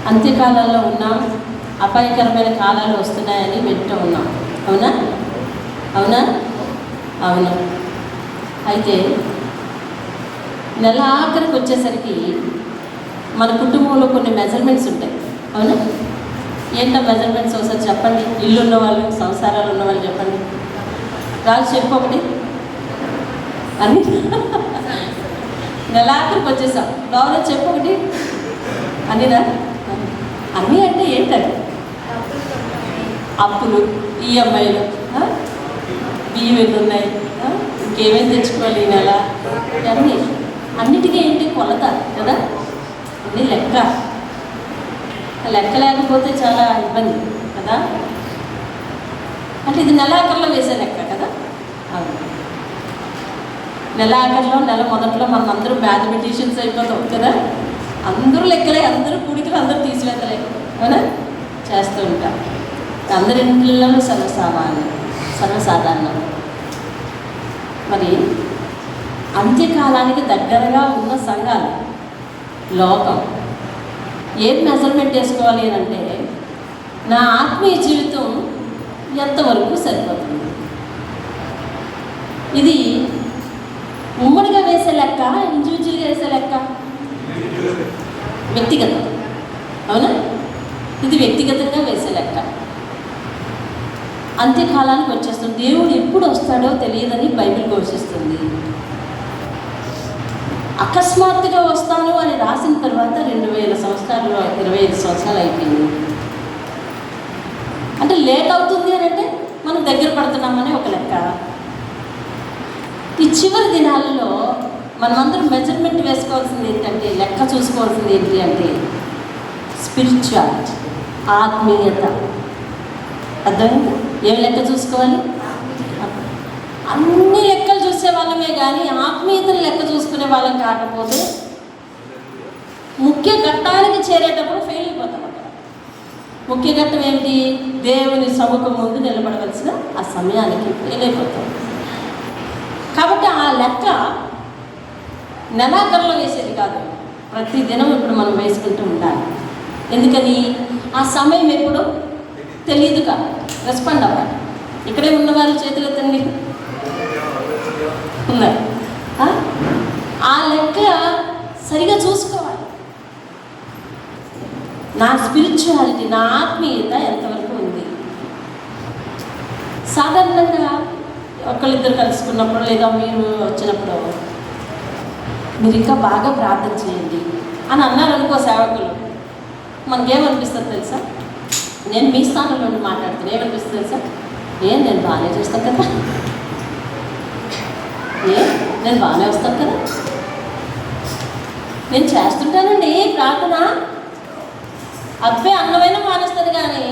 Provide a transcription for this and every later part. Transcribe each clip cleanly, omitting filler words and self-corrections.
అంత్యకాలంలో ఉన్నాం, అపాయకరమైన కాలాలు వస్తున్నాయని వింటూ ఉన్నాం. అవునా అవునా అవును. అయితే నెల ఆఖరికి వచ్చేసరికి మన కుటుంబంలో కొన్ని మెజర్మెంట్స్ ఉంటాయి. అవునా? ఏంటో మెజర్మెంట్స్ ఒకసారి చెప్పండి. ఇల్లు ఉన్నవాళ్ళు, సంసారాలు ఉన్నవాళ్ళు చెప్పండి. రాజు చెప్పు ఒకటి. అన్ని నెల ఆఖరికి వచ్చేసాం. గౌరవ చెప్పు ఒకటి. అన్నీనా? అన్నీ అంటే ఏంటండి? అప్పులు, ఈఎంఐలు, బియ్యం ఎన్ని ఉన్నాయి, ఇంకేమేమి తెచ్చుకోవాలి ఈ నెల, ఇవన్నీ. అన్నిటికీ ఏంటి? కొలత కదా, అన్నీ లెక్క. లెక్క లేకపోతే చాలా ఇబ్బంది కదా. అంటే ఇది నెలాఖరులో వేసే లెక్క కదా. అవును, నెలాఖరులో నెల మొదట్లో మనం అందరూ మ్యాథమెటిషియన్స్ అయిపోతాం కదా. అందరూ లెక్కలే, అందరూ కూడికలు, అందరూ తీసివేతలే. అవునా? చేస్తూ ఉంటాం. అందరింటిలో సర్వసాధారణం. మరి అంత్యకాలానికి దగ్గరగా ఉన్న సంఘాలు, లోకం ఏం మెజర్మెంట్ చేసుకోవాలి అని అంటే, నా ఆత్మీయ జీవితం ఎంతవరకు సరిపోతుంది? ఇది ఉమ్మడిగా వేసే లెక్క, ఇండివిజువల్గా వేసే లెక్క? వ్యక్తిగతం. అవునా? ఇది వ్యక్తిగతంగా వేసే లెక్క. అంత్యకాలానికి వచ్చేస్తుంది. దేవుడు ఎప్పుడు వస్తాడో తెలియదని బైబిల్ ఘోషిస్తుంది. అకస్మాత్తుగా వస్తాను అని రాసిన తర్వాత 2000 సంవత్సరాలు, 25 సంవత్సరాలు అయిపోయింది. అంటే లేట్ అవుతుంది అని అంటే మనం దగ్గర పడుతున్నామని ఒక లెక్క. ఈ చివరి దినాలలో మనమందరం మెజర్మెంట్ వేసుకోవాల్సింది ఏంటంటే, లెక్క చూసుకోవాల్సింది ఏంటి అంటే స్పిరిచువాలిటీ, ఆత్మీయత. అర్థమైంది? ఏం లెక్క చూసుకోవాలి? అన్ని లెక్కలు చూసే వాళ్ళమే కానీ ఆత్మీయతను లెక్క చూసుకునే వాళ్ళం కాకపోతే ముఖ్య ఘట్టానికి చేరేటప్పుడు ఫెయిల్ అయిపోతాం. అక్కడ ముఖ్య ఘట్టం ఏమిటి? దేవుని సముఖం ముందు నిలబడవలసిన ఆ సమయానికి ఫెయిల్ అయిపోతాం. కాబట్టి ఆ లెక్క నెలాఖరులో వేసేది కాదు, ప్రతి దినం ఇప్పుడు మనం వేసుకుంటూ ఉండాలి. ఎందుకని? ఆ సమయం ఎప్పుడు తెలియదు కాదు. రెస్పాండ్ అవ్వాలి. ఇక్కడే ఉన్న వాళ్ళ చేతులు ఎత్తండి. ఉన్నారు. ఆ లెక్క సరిగా చూసుకోవాలి. నా స్పిరిచువాలిటీ, నా ఆత్మీయత ఎంతవరకు ఉంది? సాధారణంగా ఒకళ్ళిద్దరు కలుసుకున్నప్పుడు లేదా మీరు వచ్చినప్పుడు మీరు ఇంకా బాగా ప్రార్థన చేయండి అని అన్నారు అనుకో సేవకులు, మనకేమనిపిస్తుంది తెలుసా? నేను మీ స్థానంలో ఉండి మాట్లాడుతున్నాను. ఏమనిపిస్తుంది తెలుసా? నేను బాగానే చూస్తాను కదా, నేను బాగానే వస్తాను కదా, నేను చేస్తుంటానండి ప్రార్థన. అబ్బే అన్నమైన మానేస్తాను కానీ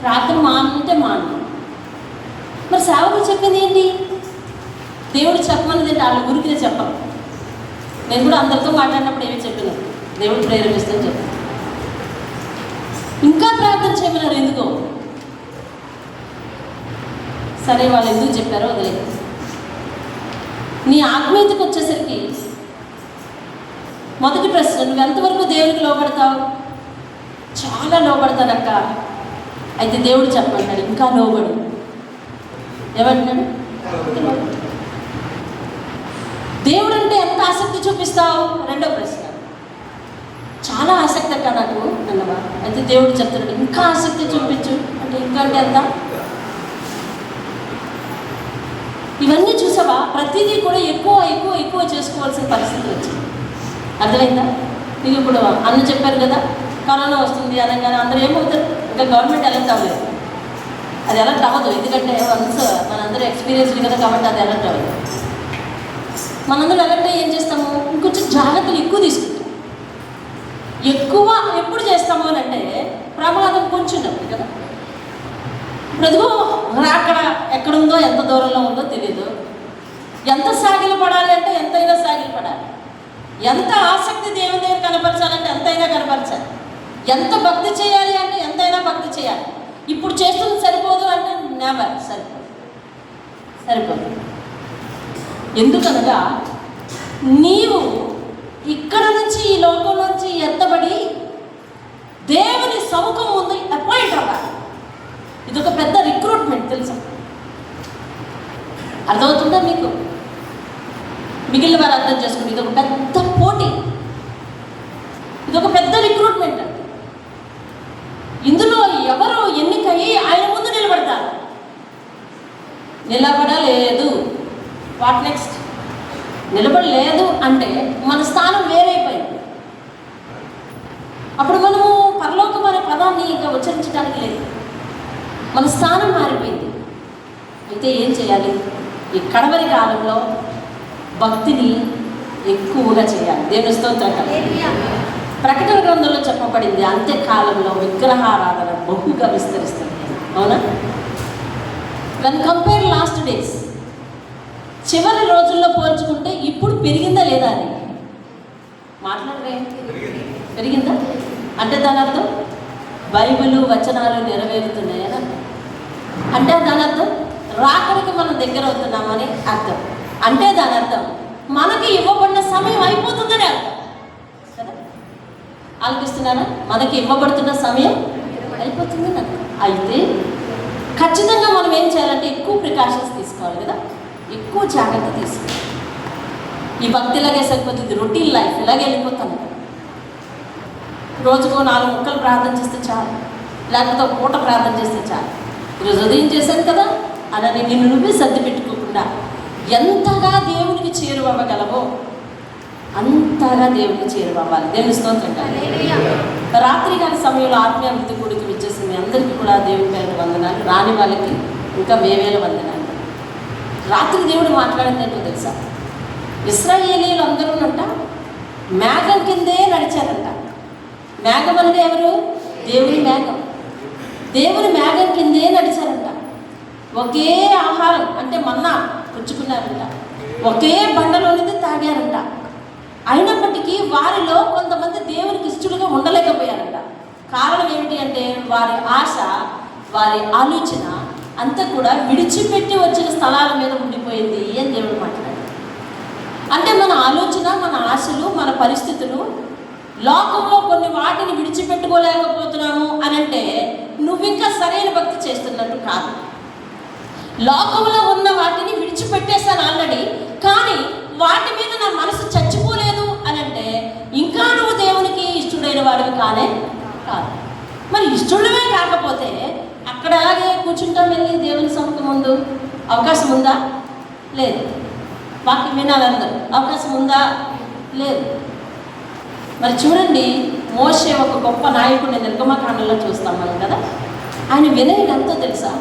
ప్రార్థన మానంటే మాను. మరి సేవకులు చెప్పింది ఏంటి? దేవుడు చెప్పమన్నది ఏంటి? వాళ్ళ గురికి నేను చెప్పను. నేను కూడా అందరితో మాట్లాడినప్పుడు ఏమి చెప్పిన, దేవుడు ప్రేరేపిస్తాను చెప్పాను. ఇంకా ప్రార్థన చేయమన్నారు. ఎందుకో సరే, వాళ్ళు ఎందుకు చెప్పారో వదిలేదు. నీ ఆత్మీయతకు వచ్చేసరికి మొదటి ప్రశ్న, నువ్వు ఎంతవరకు దేవుడికి లోబడతావు? చాలా లోబడతానక్క. అయితే దేవుడు చెప్పమంటాడు, ఇంకా లోబడు. ఏమంటున్నాడు? దేవుడు అంటే ఎంత ఆసక్తి చూపిస్తావు? రెండో ప్రశ్న. చాలా ఆసక్తి అక్క నాకు అన్నవా? అయితే దేవుడు చెప్తున్నాడు, ఇంకా ఆసక్తి చూపించు. అంటే ఇంకా అంటే ఎంత? ఇవన్నీ చూసావా? ప్రతిదీ కూడా ఎక్కువ ఎక్కువ ఎక్కువ చేసుకోవాల్సిన పరిస్థితి వచ్చింది. అర్థమైందా? మీకు ఇప్పుడు అన్న చెప్పారు కదా, కరోనా వస్తుంది అనగానే అందరూ ఏమవుతారు? ఇంకా గవర్నమెంట్ అలర్ట్ అవ్వలేదు. అది అలర్ట్ అవ్వదు, ఎందుకంటే వన్స్ మనందరూ ఎక్స్పీరియన్స్డ్ కదా, కాబట్టి అది అలర్ట్ అవ్వదు. మనందరూ అలర్ట్ అయ్యి ఏం చేస్తాము? ఇంకొంచెం జాగ్రత్తలు ఎక్కువ తీసుకుంటాం. ఎక్కువ ఎప్పుడు చేస్తాము అని అంటే ప్రమాదం కొంచెం ఉంది కదా. ఇప్పుడు ఎదుగో అక్కడ ఎక్కడుందో, ఎంత దూరంలో ఉందో తెలియదు. ఎంత సాగిలు పడాలి అంటే ఎంతైనా సాగిలు పడాలి. ఎంత ఆసక్తి దేవుని దగ్గర కనపరచాలంటే ఎంతైనా కనపరచాలి. ఎంత భక్తి చేయాలి అంటే ఎంతైనా భక్తి చేయాలి. ఇప్పుడు చేస్తుంది సరిపోదు అంటే నెవర్ సరిపోదు. ఎందుకనగా నీవు ఇక్కడ నుంచి, ఈ లోకం నుంచి ఎత్తబడి దేవుని వాట్ నెక్స్ట్? నిలబడలేదు అంటే మన స్థానం వేరైపోయింది. అప్పుడు మనము పరలోకం అనే పదాన్ని ఇంకా ఉచ్చరించడానికి లేదు, మన స్థానం మారిపోయింది. అయితే ఏం చేయాలి? ఈ కడవరి కాలంలో భక్తిని ఎక్కువగా చేయాలి. దేవుని స్తోత్రం. ప్రకటన గ్రంథంలో చెప్పబడింది, అంత్యకాలంలో విగ్రహారాధన బహుగా విస్తరిస్తుంది. అవునా? వెన్ కంపేర్ లాస్ట్ డేస్, చివరి రోజుల్లో పోల్చుకుంటే ఇప్పుడు పెరిగిందా లేదా అని మాట్లాడరే? పెరిగిందా అంటే దాని అర్థం బైబిలు వచనాలు నెరవేరుతున్నాయని అంటే దాని అర్థం రాకడికి మనం దగ్గర అవుతున్నామని అర్థం. అంటే దాని అర్థం మనకి ఇవ్వబడిన సమయం అయిపోతుందని అర్థం కదా. ఆలోచిస్తున్నారా? మనకి ఇవ్వబడుతున్న సమయం అయిపోతుందని అర్థం. అయితే ఖచ్చితంగా మనం ఏం చేయాలంటే ఎక్కువ ప్రికాషన్స్ తీసుకోవాలి కదా, ఎక్కువ జాగ్రత్త తీసుకోవాలి. ఈ భక్తి ఇలాగే సరిపోతుంది, రొటీన్ లైఫ్ ఇలాగే వెళ్ళిపోతాను కదా. రోజుకు 4 ముక్కలు ప్రార్థన చేస్తే చాలు, లేకపోతే ఒక పూట ప్రార్థన చేస్తే చాలు. ఈరోజు ఉదయం చేశాను కదా అని నిన్ను నువ్వే సర్ది పెట్టుకోకుండా ఎంతగా దేవునికి చేరువవ్వగలవో అంతగా దేవునికి చేరువవ్వాలి. దేవుని స్తోత్రం. రాత్రి గారి సమయంలో ఆత్మీయ అభివృద్ధి కూడికి విచ్చేసింది. అందరికీ కూడా దేవుని పేరు వందనాలు, రాని వాళ్ళకి ఇంకా వేవేల వందనాలు. రాత్రి దేవుడు మాట్లాడింది ఏంటో తెలుసా? ఇశ్రాయేలీయులు అందరూనంట మేఘం కిందే నడిచారంట. మేఘం అంటే ఎవరు? దేవుని మేఘం. దేవుని మేఘం కిందే నడిచారంట. ఒకే ఆహారం అంటే మన్నా పుచ్చుకున్నారంట. ఒకే బండలోనిది తాగారంట. అయినప్పటికీ వారిలో కొంతమంది దేవునికి ఇష్టలుగా ఉండలేకపోయారంట. కారణం ఏమిటి అంటే వారి ఆశ, వారి ఆలోచన అంతా కూడా విడిచిపెట్టి వచ్చిన స్థలాల మీద ఉండిపోయింది అని దేవుడు మాట్లాడాడు. అంటే మన ఆలోచన, మన ఆశలు, మన పరిస్థితులు లోకంలో కొన్ని వాటిని విడిచిపెట్టుకోలేకపోతున్నాము అని అంటే నువ్వు ఇంకా సరైన భక్తి చేస్తున్నట్టు కాదు. లోకంలో ఉన్న వాటిని విడిచిపెట్టేశాను ఆల్రెడీ, కానీ వాటి మీద నా మనసు చచ్చిపోలేదు అని అంటే ఇంకా నువ్వు దేవునికి ఇష్టడైన వాడివి కానే కాదు. మరి ఇష్టడువే కాకపోతే అక్కడ అలాగే కూర్చుంటాం వెళ్ళి దేవుని సముఖం ముందు అవకాశం ఉందా? లేదు. వాక్యం వినాలందరూ అవకాశం ఉందా? లేదు. మరి చూడండి, మోషే ఒక గొప్ప నాయకుడిని నిర్గమకాండంలో చూస్తాం మనం కదా. ఆయన వినయం ఎంతో తెలుసా?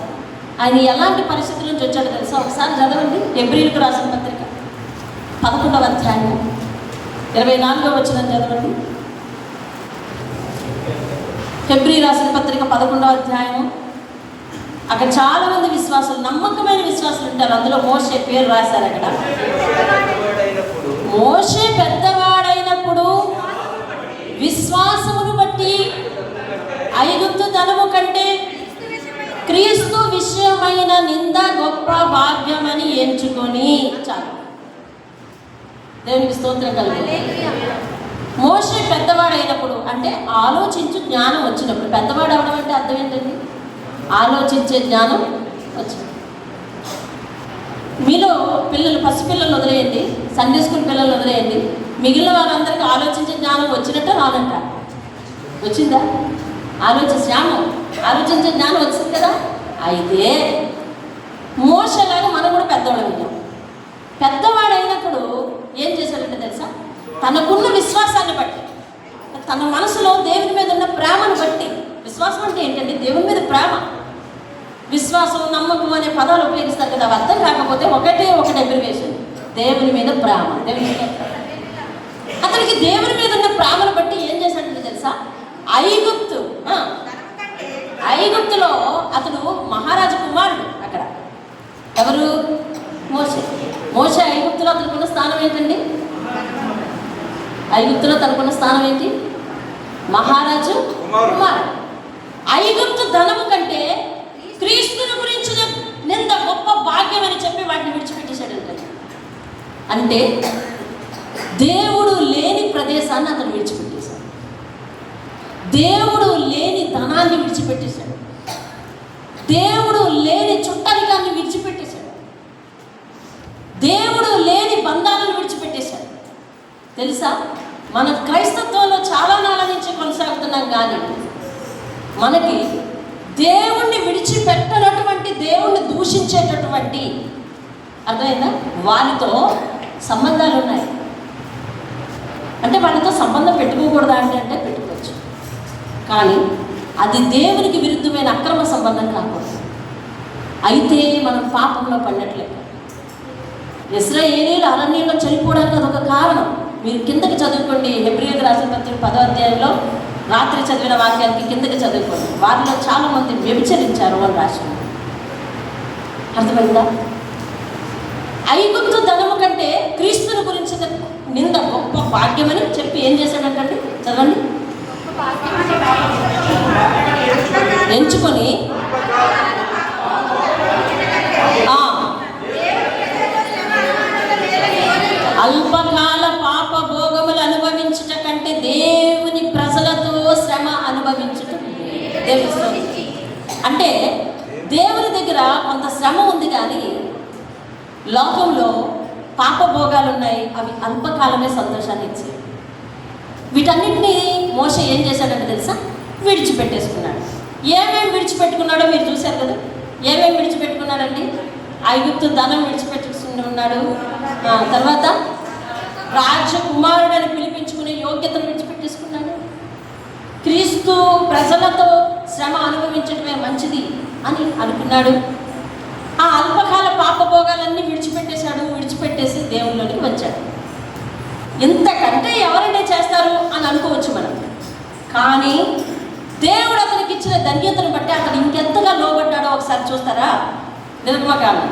ఆయన ఎలాంటి పరిస్థితుల నుంచి వచ్చాడో తెలుసా? ఒకసారి చదవండి. హెబ్రీయులకు రాసిన పత్రిక 11వ అధ్యాయం 24వ వచనం చదవండి. హెబ్రీ రాసిన పత్రిక 11వ అధ్యాయం. అక్కడ చాలా మంది విశ్వాసులు, నమ్మకమైన విశ్వాసులు ఉంటారు. అందులో మోషే పేరు రాశారు. అక్కడ మోషే పెద్దవాడైనప్పుడు విశ్వాసమును బట్టి ఐగుప్తు ధనము కంటే క్రీస్తు విషయమైన నింద గొప్ప భాగ్యమని ఎంచుకొని, చాలు. దేవునికి స్తోత్రం కలుగుతుంది. మోషే పెద్దవాడైనప్పుడు అంటే ఆలోచించు జ్ఞానం వచ్చినప్పుడు. పెద్దవాడు అవడం అంటే అర్థం ఏంటండి? ఆలోచించే జ్ఞానం వచ్చింది. మీలో పిల్లలు, పసిపిల్లలు వదిలేయండి, సండే స్కూల్ పిల్లలు వదిలేయండి, మిగిలిన వారందరికీ ఆలోచించే జ్ఞానం వచ్చినట్ట రానంట? వచ్చిందా? ఆలోచించే జ్ఞానం వచ్చింది కదా. అయితే మోషేలాగా మనం కూడా పెద్దవాళ్ళం అయ్యాం. పెద్దవాడైనప్పుడు ఏం చేశాడంటే తెలుసా? తనకున్న విశ్వాసాన్ని బట్టి, తన మనసులో దేవుని మీద ఉన్న ప్రేమను బట్టి. విశ్వాసం అంటే ఏంటంటే దేవుని మీద ప్రేమ. విశ్వాసం, నమ్మకం అనే పదాలు ఉపయోగిస్తారు కదా, అవి అర్థం కాకపోతే ఒకటే అబ్రివేషన్, దేవుని మీద ప్రేమ. అతనికి దేవుని మీద ఉన్న ప్రేమను బట్టి ఏం చేశాడంటే తెలుసా? ఐగుప్తులో అతను మహారాజు కుమారుడు. అక్కడ ఎవరు? మోషే ఐగుప్తులో తనకున్న స్థానం ఏంటండి? ఐగుప్తులో తనకున్న స్థానం ఏంటి? మహారాజు కుమారుడు. ఐగుప్తు ధనము కంటే క్రీస్తుని గురించిన నింద గొప్ప భాగ్యం అని చెప్పి వాటిని విడిచిపెట్టేశాడంట. అంటే దేవుడు లేని ప్రదేశాన్ని అతను విడిచిపెట్టేశాడు. దేవుడు లేని ధనాన్ని విడిచిపెట్టేశాడు. దేవుడు లేని చుట్టరికాన్ని విడిచిపెట్టేశాడు. దేవుడు లేని బంధాలను విడిచిపెట్టేశాడు. తెలుసా, మన క్రైస్తత్వంలో చాలా నాళ్ళ నుంచి కొనసాగుతున్నాం, కానీ మనకి దేవుణ్ణి విడిచిపెట్టనటువంటి, దేవుణ్ణి దూషించేటటువంటి అర్థమైందా? వారితో సంబంధాలు ఉన్నాయి. అంటే వాళ్ళతో సంబంధం పెట్టుకోకూడదా అంటే పెట్టుకోవచ్చు, కానీ అది దేవునికి విరుద్ధమైన అక్రమ సంబంధం కాకూడదు. అయితే మనం పాపంలో పడినట్లే. ఇశ్రాయేలీయులు అరణ్యంలో చనిపోవడానికి అదొక కారణం. మీరు కిందకి చదువుకోండి, హెబ్రీయులకు రాసిన పత్రిక 10వ అధ్యాయంలో రాత్రి చదివిన వాక్యానికి కిందకి చదువుకోండి. వారిలో చాలా మంది వ్యభిచరించారు అని రాశారు. అర్థమైందా? ఐగుప్తు ధనము కంటే క్రీస్తుని గురించిన నింద గొప్ప భాగ్యమని చెప్పి ఏం చేశాడంటే, చదవండి, ఎంచుకొని అల్పకాల పాప భోగములు అనుభవించుట కంటే దేవుని ప్రజలతో శ్రమ అనుభవించుట. అంటే దేవుని దగ్గర కొంత శ్రమ ఉంది, కానీ లోకంలో పాప భోగాలు ఉన్నాయి, అవి అల్పకాలమే సంతోషాన్ని ఇచ్చాయి. వీటన్నిటినీ మోషే ఏం చేశాడంటే తెలుసా? విడిచిపెట్టేసుకున్నాడు. ఏమేమి విడిచిపెట్టుకున్నాడో మీరు చూశారు కదా. ఏమేమి విడిచిపెట్టుకున్నాడండి? ఐగుప్తు ధనం విడిచిపెట్టుకున్నాడు, తర్వాత రాజకుమారుడని పిలిపించుకునే యోగ్యతను విడిచిపెట్టేసుకున్నాడు. క్రీస్తు ప్రజలతో శ్రమ అనుభవించడమే మంచిది అని అనుకున్నాడు. ఆ అల్పకాల పాపభోగాలన్నీ విడిచిపెట్టేసి దేవుళ్ళలోకి వచ్చాడు. ఇంతకంటే ఎవరైనా చేస్తారు అని అనుకోవచ్చు మనం, కానీ దేవుడు అతనికి ఇచ్చిన ధన్యతను బట్టి అతను ఇంకెంతగా లోబడ్డాడో ఒకసారి చూస్తారా? నిర్గమకాండం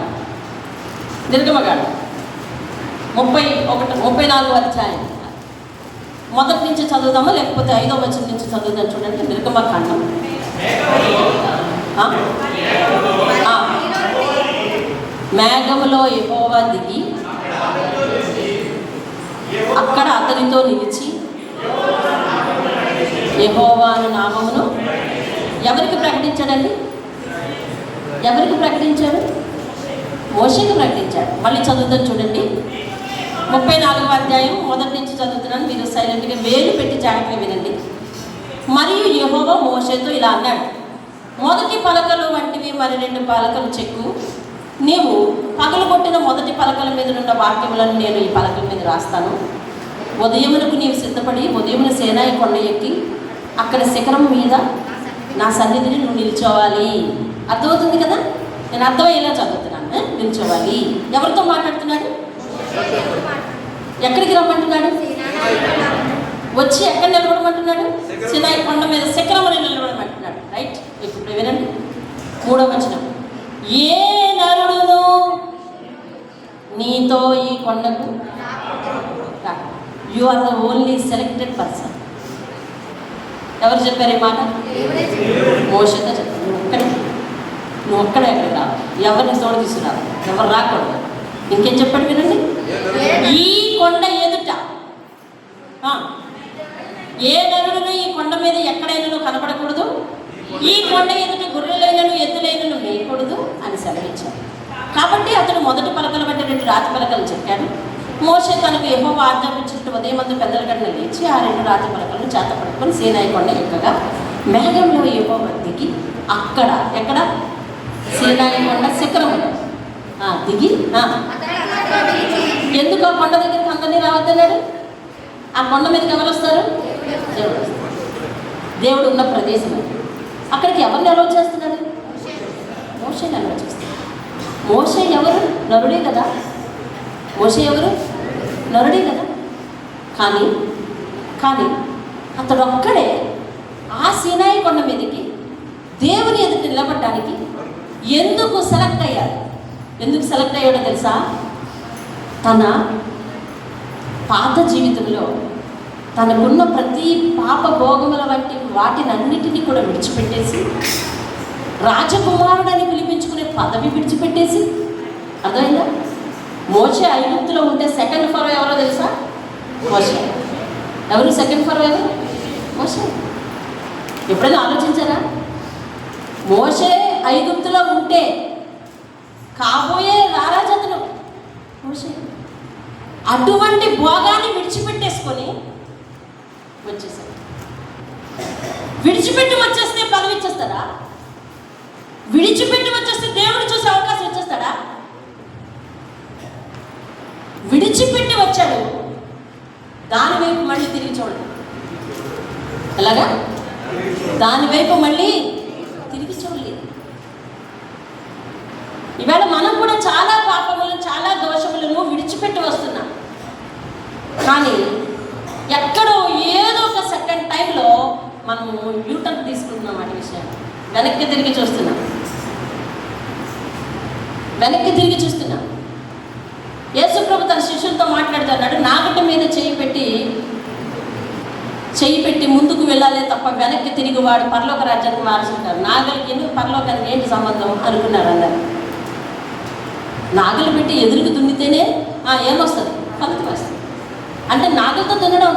34వ అధ్యాయం మొదటి నుంచి చదువుదామా, లేకపోతే 5వ వచనం నుంచి చదువుదాం. చూడండి, నిర్గమకాండం. మేఘములో యెహోవా దిగి అక్కడ అతనితో నిలిచి యెహోవా అను నామమును ఎవరికి ప్రకటించాడండి? ఎవరికి ప్రకటించాడు? మోషేకి ప్రకటించాడు. మళ్ళీ చదువుతాం చూడండి, 34వ అధ్యాయం మొదటి నుంచి చదువుతున్నాను. మీరు సైలెంట్గా వేలు పెట్టి జాగ్రత్తగా వినండి. మరియు యెహోవా మోషేతో ఇలా అన్నాడు, మొదటి పలకలు వంటివి మరి 2 పలకలు చెక్కు. నీవు పగలు కొట్టిన మొదటి పలకల మీద ఉన్న వాక్యములను నేను ఈ పలకల మీద రాస్తాను. ఉదయమునకు నీవు సిద్ధపడి ఉదయమున సేనాయి కొండ ఎక్కి అక్కడ శిఖరం మీద నా సన్నిధిని నువ్వు నిల్చోవాలి. అర్థమవుతుంది కదా? నేను అర్థమయ్యేలా చదువుతున్నాను. నిల్చోవాలి. ఎవరితో మాట్లాడుతున్నాడు? ఎక్కడికి రమ్మంటున్నాడు? వచ్చి ఎక్కడ నిలబడమంటున్నాడు? సినాయి కొండ మీద శిఖరముని నిలబడమంటున్నాడు. రైట్, ఇప్పుడు వినండి 3వ వచనం. ఏ నరుడును నీతో ఈ కొండకు, you are the only selected person. ఎవరు చెప్పారు ఈ మాట? మోషేతో చెప్పారు. నువ్వు ఒక్కడే అక్కడ రావు, ఎవరిని తోడు తీసుకురావు, ఎవరు రాకూడదు. ఇంకేం చెప్పాడు వినండి, ఈ కొండ ఎదుట ఏ నరుడును ఈ కొండ మీద ఎక్కడైనా కనపడకూడదు, ఈ కొండ ఎదుట గొర్రెలైనను ఎద్దులైనను వేయకూడదు అని సెలవిచ్చాడు. కాబట్టి అతడు మొదటి పలకలు బట్టి 2 రాతి పలకలు చెప్పాడు. మోషే తనకు యెహోవా ఆజ్ఞాపించినట్టు ఉదయమందు పెద్దల గంటలు లేచి ఆ 2 రాతి పలకలను చేత పట్టుకొని సీనాయి కొండ ఎక్కగా మేఘంలో యెహోవా దిగి అక్కడ, ఎక్కడ? సీనాయి కొండ శిఖరములో దిగి. ఎందుకు ఆ కొండ దగ్గరికి అందరినీ రావద్దన్నాడు? ఆ కొండ మీదకి ఎవరు వస్తారు? దేవుడు వస్తారు. దేవుడు ఉన్న ప్రదేశం అక్కడికి ఎవరిని అలౌ చేస్తున్నాడు? మోషేని అలౌ చేస్తున్నాడు. మోషే ఎవరు? నరుడే కదా. మోషే ఎవరు? నరుడే కదా. కానీ అతడు ఒక్కడే ఆ సీనాయి కొండ మీదకి దేవుని ఎదుటి నిలబడడానికి ఎందుకు సెలెక్ట్ అయ్యాడు? ఎందుకు సెలెక్ట్ అయ్యాడో తెలుసా? తన పాత జీవితంలో తనకున్న ప్రతి పాప భోగముల వంటి వాటినన్నిటినీ కూడా విడిచిపెట్టేసి రాజకుమారుడని పిలిపించుకునే పదవి విడిచిపెట్టేసి, అర్థమైందా? మోషే ఐగుప్తులో ఉంటే సెకండ్ ఫరో ఎవరో తెలుసా? మోషే. ఎవరు సెకండ్ ఫరో? ఎవరు? మోషే. ఎప్పుడైనా ఆలోచించారా? మోషే ఐగుప్తులో ఉంటే కాబోయే రారాజతను మోషే అటువంటి భోగాన్ని విడిచిపెట్టేసుకొని వచ్చేసాడు. విడిచిపెట్టి వచ్చేస్తే పదవి ఇచ్చేస్తాడా? విడిచిపెట్టి వచ్చేస్తే దేవుడు చూసే అవకాశం ఇచ్చేస్తాడా? విడిచిపెట్టి వచ్చాడు, దాని వైపు మళ్ళీ తిరిగి చూడండి. ఎలాగా? దాని వైపు మళ్ళీ తిరిగి చూడలేదు. ఈవేళ మనం కూడా చాలా పాపములను, చాలా దోషములను విడిచిపెట్టి వస్తున్నాం. కానీ ఎక్కడో ఏదో ఒక సెకండ్ టైంలో మనము యూటర్న్ తీసుకుంటున్నాం. అనే విషయాన్ని వెనక్కి తిరిగి చూస్తున్నాం. యేసుప్రభు తన శిష్యులతో మాట్లాడుతున్నాడు, నాగటి మీద చేయి పెట్టి ముందుకు వెళ్ళాలే తప్ప వెనక్కి తిరిగి వాడు పరలోక రాజ్యానికి వారసుంటారు. నాగలికి పరలోకానికి ఏంటి సంబంధం అనుకున్నారు అందరు. నాగలు పెట్టి ఎదురుకు దున్నితేనే ఏమొస్తుంది? ఫలితం వస్తుంది. అంటే నాగలతో దున్నడం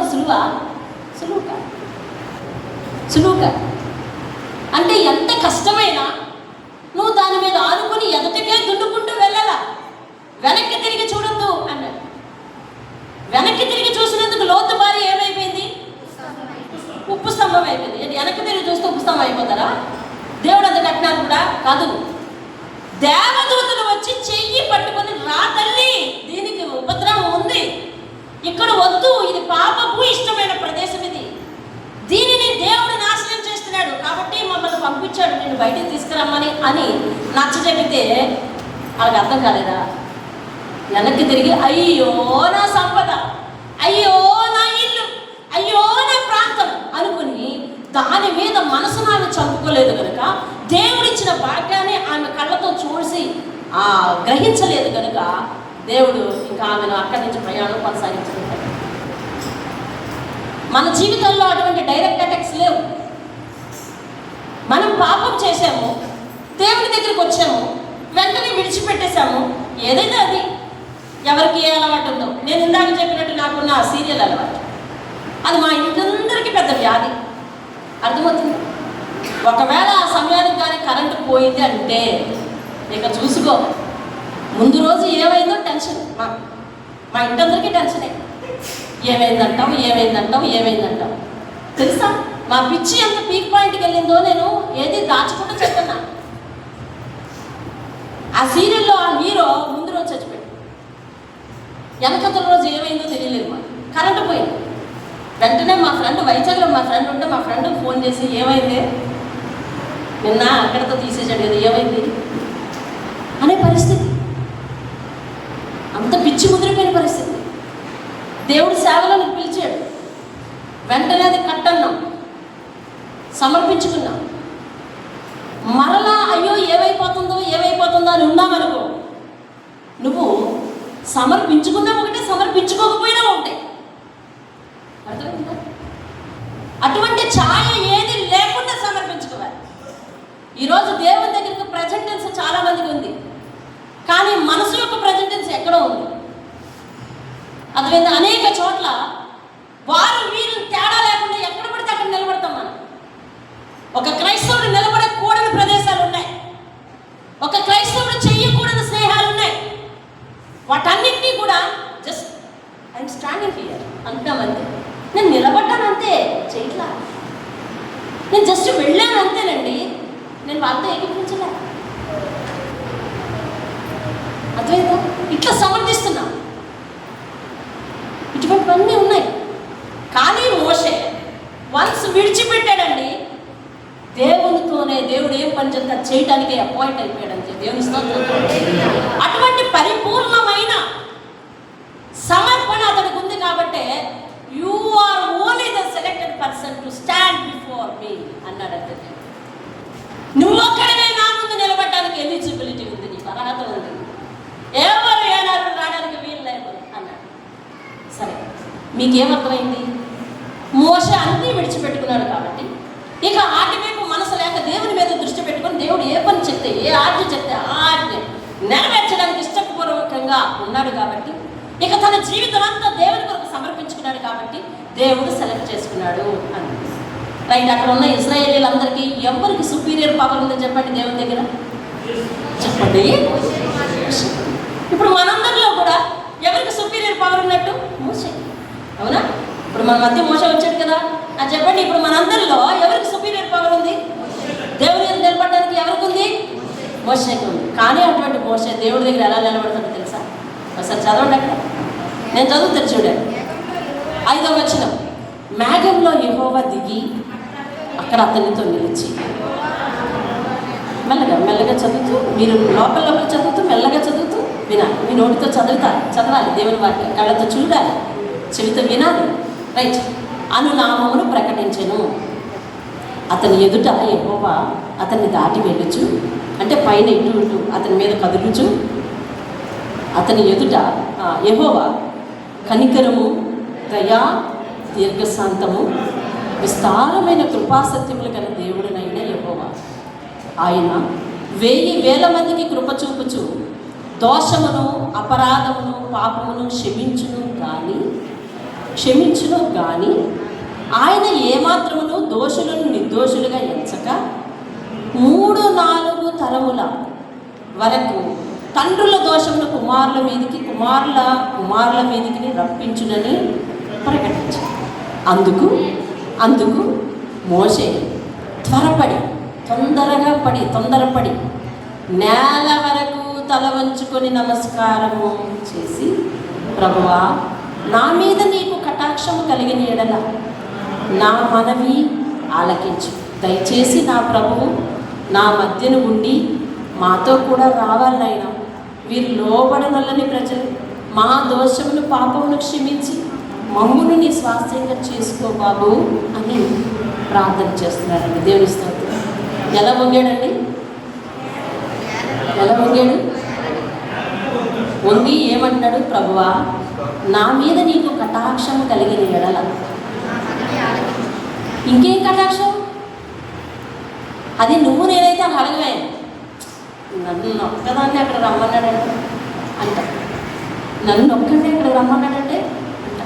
సులువుగా అంటే ఎంత కష్టమైనా నువ్వు దాని మీద ఆనుకొని ఎదుటికే దున్నుకుంటూ వెళ్ళాలా, వెనక్కి తిరిగి చూడొద్దు అన్నాడు. వెనక్కి తిరిగి చూసినందుకు లోతు భార్య ఏమైపోయింది? ఉప్పు స్తంభం అయిపోయింది. వెనక్కి తిరిగి చూస్తే ఉప్పు స్తంభం అయిపోతారా? దేవుడు అంత కట్టినారు కూడా కాదు. దేవదూతలు వచ్చి చెయ్యి పట్టుకొని, రా తల్లి, దీనికి ఉపద్రవం ఉంది, ఇక్కడ వద్దు, ఇది పాపపు ఇష్టమైన ప్రదేశం, దీనిని దేవుడు నాశనం చేస్తున్నాడు కాబట్టి మమ్మల్ని పంపించాడు నేను బయటికి తీసుకురమ్మని అని నచ్చజెబితే వాళ్ళకి అర్థం కాలేదా? వెనక్కి తిరిగి అయ్యో నా సంపద, అయ్యో నా ఇల్లు, అయ్యో నా ప్రాంతం అనుకుని దాని మీద మనసును ఆమె చంపుకోలేదు కనుక, దేవుడిచ్చిన భాగ్యాన్ని ఆమె కళ్ళతో చూసి గ్రహించలేదు కనుక దేవుడు ఇంకా ఆమెను అక్కడి నుంచి ప్రయాణం కొనసాగించుకుంటాడు. మన జీవితంలో అటువంటి డైరెక్ట్ అటాక్స్ లేవు. మనం పాపం చేసాము, దేవుని దగ్గరికి వచ్చాము, వెంటనే విడిచిపెట్టేశాము. ఏదైతే అది ఎవరికి ఏ అలవాటు ఉందో, నేను ఇందాక చెప్పినట్టు నాకున్న సీరియల్ అలవాటు, అది మా ఇంటిందరికీ పెద్ద వ్యాధి. అర్థమవుతుంది? ఒకవేళ ఆ సమయానికి కానీ కరెంటు పోయింది అంటే ఇక చూసుకో, ముందు రోజు ఏమైందో టెన్షన్. మా ఇంటందరికీ టెన్షనే. ఏమైందంటావు తెలుసా? మా పిచ్చి ఎంత పీక్ పాయింట్కి వెళ్ళిందో నేను ఏది దాచుకుంటూ చెప్తున్నా. ఆ సీరియల్లో ఆ హీరో ముందు రోజు చచ్చిపోయాడు, వెనకతల రోజు ఏమైందో తెలియలేదు. మాకు కరెంటు పోయింది. వెంటనే మా ఫ్రెండ్ వైజాగ్లో మా ఫ్రెండ్ ఉంటే మా ఫ్రెండ్కి ఫోన్ చేసి, ఏమైంది నిన్న అక్కడితో తీసేసాడు కదా, ఏమైంది అనే పరిస్థితి. అంత పిచ్చి ముదిరిపోయిన పరిస్థితి. దేవుడి సేవలను పిలిచాడు, వెంటనే అది కట్టన్నాం, సమర్పించుకున్నాం. మరలా అయ్యో ఏమైపోతుందో అని ఉన్నామనుకో, నువ్వు సమర్పించుకున్నా ఒకటే, సమర్పించుకోకపోయినా ఒకటే. అర్థమైందా? అటువంటి ఛాయ ఏది లేకుండా సమర్పించుకోవాలి. ఈరోజు దేవుని దగ్గరికి ప్రజెంటెన్స్ చాలా మందికి ఉంది, కానీ మనసు యొక్క ప్రజెంటెన్స్ ఎక్కడో ఉంది. అర్థమైందా? అనేక చోట్ల వారు వీరు తేడా లేకుండా ఎక్కడ పడితే అక్కడ నిలబడతాం మనం. ఒక క్రైస్తవుడు నిలబడకూడని ప్రదేశాలు ఉన్నాయి, ఒక క్రైస్తవుడు చెయ్యకూడని స్నేహాలు ఉన్నాయి. వాటన్నిటినీ కూడా జస్ట్ ఐఎమ్ స్టాండింగ్ హియర్ అంటామంతే. నేను నిలబడ్డాను అంతే, చేయట్లా. నేను జస్ట్ వెళ్ళాను అంతేనండి, నేను వాళ్ళతో ఏకీపించలే. అర్థమైందా? ఇట్లా సమర్థిస్తున్నా. ఇటువంటివన్నీ ఉన్నాయి. కానీ మోషే వన్స్ విడిచిపెట్టాడండి, దేవునితోనే దేవుడు ఏం పని చెప్తా చేయడానికి అపాయింట్ అయిపోయాడంటే దేవుని స్తోత్రం. అటువంటి పరిపూర్ణమైన సమర్పణ అతనికి ఉంది కాబట్టి you are only the selected person to stand before me అన్నాడంటే, నువ్వు ఒక్కడనే నా ముందు నిలబడడానికి ఎలిజిబిలిటీ ఉంది, నీకు అర్హత ఉంది, ఎవరు ఏనాడు రావడానికి వీలు లేదు అన్నాడు. సరే, మీకేమర్థమైంది? మోషే అన్నీ విడిచిపెట్టుకున్నాడు కాబట్టి ఇక ఆటి వైపు మనసు లేక దేవుని మీద దృష్టి పెట్టుకొని దేవుడు ఏ పని చెప్తే, ఏ ఆజ్ఞ చెప్తే ఆ ఆజ్ఞ నెరవేర్చడానికి ఇష్టపూర్వకంగా ఉన్నాడు కాబట్టి, ఇక తన జీవితం అంతా దేవుని కొరకు సమర్పించుకున్నాడు కాబట్టి దేవుడు సెలెక్ట్ చేసుకున్నాడు అని. రైట్, అక్కడ ఉన్న ఇశ్రాయేలీలందరికీ ఎవరికి సుపీరియర్ పవర్ ఉందో చెప్పండి దేవుని దగ్గర? చెప్పండి. ఇప్పుడు మనందరిలో కూడా ఎవరికి సుపీరియర్ పవర్ ఉన్నట్టు? మోషే. అవునా? ఇప్పుడు మన మధ్య మోషే వచ్చాడు కదా, అది చెప్పండి. ఇప్పుడు మనందరిలో ఎవరికి సుపీరియర్ పవర్ ఉంది? దేవుని నిలబడడానికి ఎవరికి ఉంది? మోషేకి ఉంది. కానీ అటువంటి మోషే దేవుడి దగ్గర ఎలా నిలబడతాడో తెలుసా? ఒకసారి చదవండి అక్కడ. నేను చదువుతాను చూడండి. 5వ వచనం. మేఘంలో యెహోవా దిగి అక్కడ అతనితో నిలిచి, మెల్లగా చదువుతూ, మీరు లోపల చదువుతూ మెల్లగా చదువుతూ వినాలి. మీ నోటితో చదవాలి, దేవుని వాక్యం కళ్ళతో చూడాలి, చెవితో వినాలి. రైట్. అనునామమును ప్రకటించెను. అతని ఎదుట యెహోవా అతన్ని దాటి వెళ్ళుచు, అంటే పైన ఇటు అతని మీద కదులుచు, అతని ఎదుట యెహోవా కనికరము, దయా, దీర్ఘశాంతము, విస్తారమైన కృపాసత్యములు గల దేవుడినైన యెహోవా. ఆయన 1000 మందికి కృప చూపుచు దోషమును, అపరాధమును, పాపమును క్షమించును గాని ఆయన ఏమాత్రమును దోషులను నిర్దోషులుగా ఎంచక 3-4 తరముల వరకు తండ్రుల దోషమును కుమారుల మీదికి, కుమారుల మీదికి రప్పించునని ప్రకటించారు. అందుకు మోషే తొందరపడి నేల వరకు తల వంచుకొని నమస్కారము చేసి, ప్రభువా, నా మీద నీకు కటాక్షము కలిగిన ఎడల నా మనవి ఆలకించు. దయచేసి నా ప్రభువు నా మధ్యన ఉండి మాతో కూడా రావాలనైనా. వీరు లోబడనల్లని ప్రజలు, మా దోషమును పాపమును క్షమించి మమ్మును నీ స్వాస్థ్యంగా చేసుకో బాబు అని ప్రార్థన చేస్తున్నారండి. దేవుని స్తోత్రం. ఎలా వంగాడండి? వంగి ఏమంటున్నాడు? ప్రభువా, నా మీద నీకు కటాక్షము కలిగిన ఎడల. ఇంకేం కటాక్షం? అది నువ్వు నేనైతే అడగలే, నన్ను ఒక్కదాన్ని అక్కడ రమ్మన్నాడంటే అంట, నన్ను ఒక్కడే అక్కడ రమ్మన్నాడంటే అంట.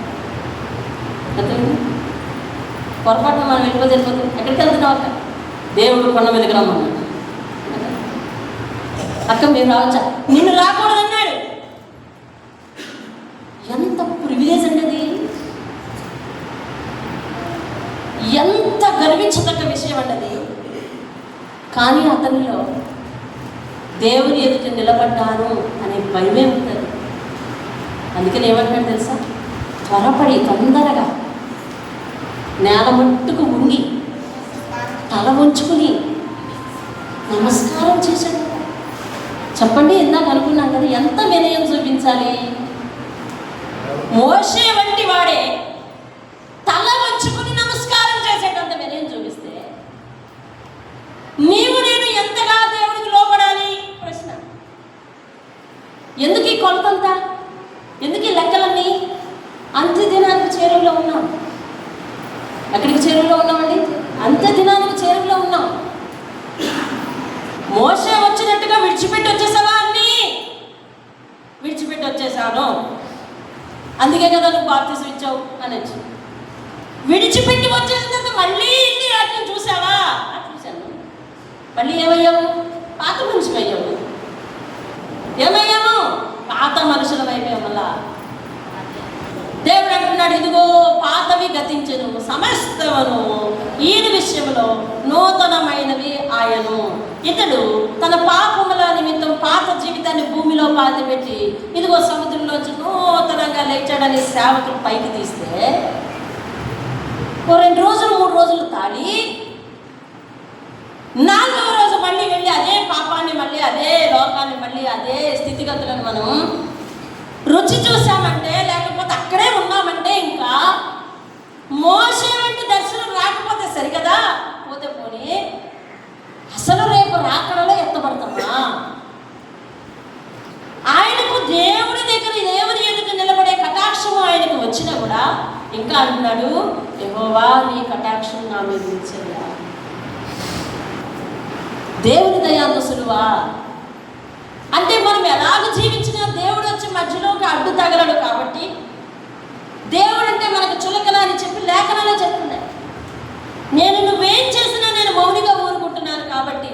పొరపాటున మనం వెళ్ళిపోతే ఎక్కడికి వెళ్తున్నావు అక్క? దేవుడు కొండ మీదకి రమ్మన్నాడు. అక్క మీరు రావచ్చా? నిన్ను రాకూడదన్నాడు. ఎంత ప్రివిలేజ్ అండి అది! ఎంత గర్వించదగ్గ విషయం అండి. కానీ అతనిలో దేవుని ఎదుట నిలబడ్డాను అనే భయమే ఉంటుంది. అందుకని ఏమంటాడు తెలుసా? తొందరగా నేల మట్టుకు ఉంగి తల వంచుకుని నమస్కారం చేశాడు. చెప్పండి, ఇందాక అనుకున్నాం కదా, ఎంత వినయం చూపించాలి. మోషే వంటి వాడే తల వంచుకుని నమస్కారం చేసేటంత వినయం చూపిస్తే నీవు నేను ఎంతగా దేవుడికి లోపడాలి? ప్రశ్న. ఎందుకు ఈ కొలతంతా? ఎందుకు ఈ లెక్కలన్నీ? అంత్య దినానికి చేరువలో ఉన్నాం. ఎక్కడికి చేరువలో ఉన్నామండి? అంత్య దినానికి చేరువలో ఉన్నాం. మోషే వచ్చినట్టుగా విడిచిపెట్టి వచ్చేసావా? అన్నీ విడిచిపెట్టి వచ్చేసాను, అందుకే కదా నువ్వు బాప్తిసం ఇచ్చావు అనొచ్చు. విడిచిపెట్టి వచ్చేసిన తర్వాత మళ్ళీ ఇన్ని వాటిని చూసావా? చూశాను. మళ్ళీ ఏమయ్యావు? పాత మనిషి అయ్యావు. ఏమయ్యాము? పాత మనుషుల అయిపోయాం. మళ్ళా దేవుడు అంటున్నాడు, ఇదిగో పాతవి గతించెను, సమస్తమును ఈయన విషయంలో నూతనమైనవి ఆయను. ఇతడు తన పాపముల నిమిత్తం పాత జీవితాన్ని భూమిలో పాతిపెట్టి ఇదిగో సముద్రంలోంచి నూతనంగా లేచాడని సేవకులు పైకి తీస్తే 2 రోజులు 3 రోజులు తాడి 4వ రోజు మళ్ళీ వెళ్ళి అదే పాపాన్ని, మళ్ళీ అదే లోకాన్ని, మళ్ళీ అదే స్థితిగతులను మనం రుచి చూసామంటే, లేకపోతే అక్కడే ఉన్నామంటే, ఇంకా మోషే వంటి దర్శనం రాకపోతే సరికదా, పోతే పోనీ అసలు రేపు రాకడలో ఎత్తబడతామా? ఆయనకు దేవుడి దగ్గర, దేవుని ఎదుట నిలబడే కటాక్షము ఆయనకు వచ్చినా కూడా ఇంకా అంటున్నాడు, యెహోవా నీ కటాక్షం నా మీద ఉంచయ్యా. దేవుని దయాంత సులువా? అంటే మనం ఎలాగ జీవించినా దేవుడు వచ్చి మధ్యలోకి అడ్డు తగలడు. కాబట్టి దేవుడు అంటే మనకు చులకన అని చెప్పి లేఖనాలే చెప్తున్నాయి. నువ్వేం చేసినా నేను మౌనిగా ఊరుకుంటున్నాను, కాబట్టి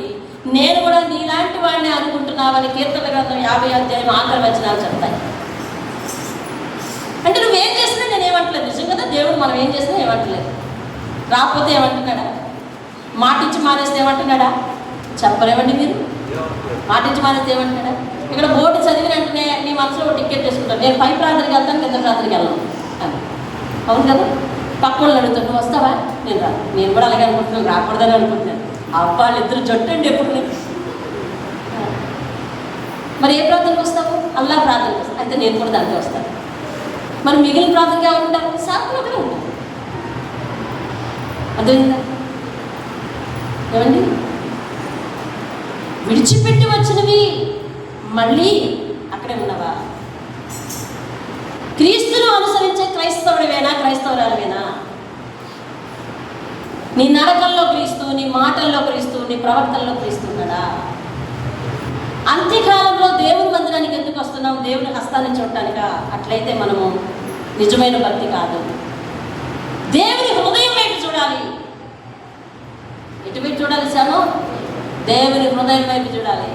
నేను కూడా నీలాంటి వాడిని అనుకుంటున్నావని కీర్తన గ్రంథం 50వ అధ్యాయం ఆఖరి వచనాలు చెప్తాయి. అంటే నువ్వేం చేసినా నేను ఏమంటలేదు. నిజం కదా, దేవుడు మనం ఏం చేసినా ఏమంటలేదు. రాకపోతే ఏమంటున్నాడా? మాట ఇచ్చి మానేస్తే ఏమంటున్నాడా? చెప్పలేమండి మీరు. మాటించి మానేస్తే ఏమంటాడా? ఇక్కడ బోర్డు చదివిన వెంటనే నీ మనసులో టికెట్ వేసుకుంటాను, నేను పై ప్రార్థనకి వెళ్తాను, కింద ప్రార్థనకి వెళ్ళను అని. అవును కదా? పక్క వాళ్ళు అడుగుతాను, నువ్వు వస్తావా? నేను రా. నేను కూడా అలాగే అనుకుంటున్నాను, రాకూడదని అనుకుంటున్నాను. వాళ్ళిద్దరు జట్టు అండి ఎప్పుడు నేను. మరి ఏ ప్రార్థనకు వస్తావు? అల్లా ప్రార్థనకు వస్తాను. అయితే నేను కూడా దానికి వస్తాను. మరి మిగిలిన ప్రార్థనకి ఎవరు ఉంటారు? సాకులు ఒకరే ఉంటారు. అర్థమైందా? ఏమండి, విడిచిపెట్టి వచ్చినవి మళ్ళీ అక్కడే ఉన్నవా? క్రీస్తును అనుసరించే క్రైస్తవుడివేనా, క్రైస్తవురాలువేనా? నీ నడకల్లో క్రీస్తు, నీ మాటల్లో క్రీస్తు, నీ ప్రవర్తనలో క్రీస్తు ఉన్నాడా? అంత్యకాలంలో దేవుని మందిరానికి ఎందుకు వస్తున్నాం? దేవుని హస్తాన్ని చూడటానిక? అట్లయితే మనము నిజమైన భక్తి కాదు. దేవుని హృదయం వైపు చూడాలి. ఎటువైపు చూడాలి సామో? దేవుని హృదయం వైపు చూడాలి.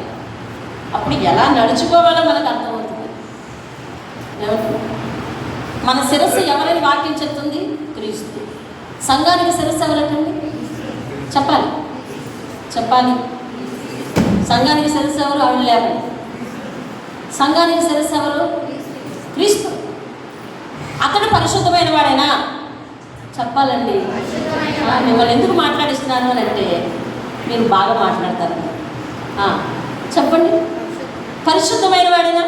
అప్పుడు ఎలా నడుచుకోవాలో మనకు అర్థమవుతుంది. మన శిరస్సు ఎవరైనా వాక్యం చెప్తుంది? క్రీస్తు. సంఘానికి శిరస్సు ఎవరండి? చెప్పాలి చెప్పాలి. సంఘానికి శిరస్సు ఎవరు? ఆవిడ లేవండి. సంఘానికి శిరస్సు ఎవరు? క్రీస్తు. అతడు పరిశుద్ధమైన వాడేనా? చెప్పాలండి. మిమ్మల్ని ఎందుకు మాట్లాడిస్తున్నాను అని అంటే మీరు బాగా మాట్లాడతారు. చెప్పండి, పరిశుద్ధమైన వాడేనా?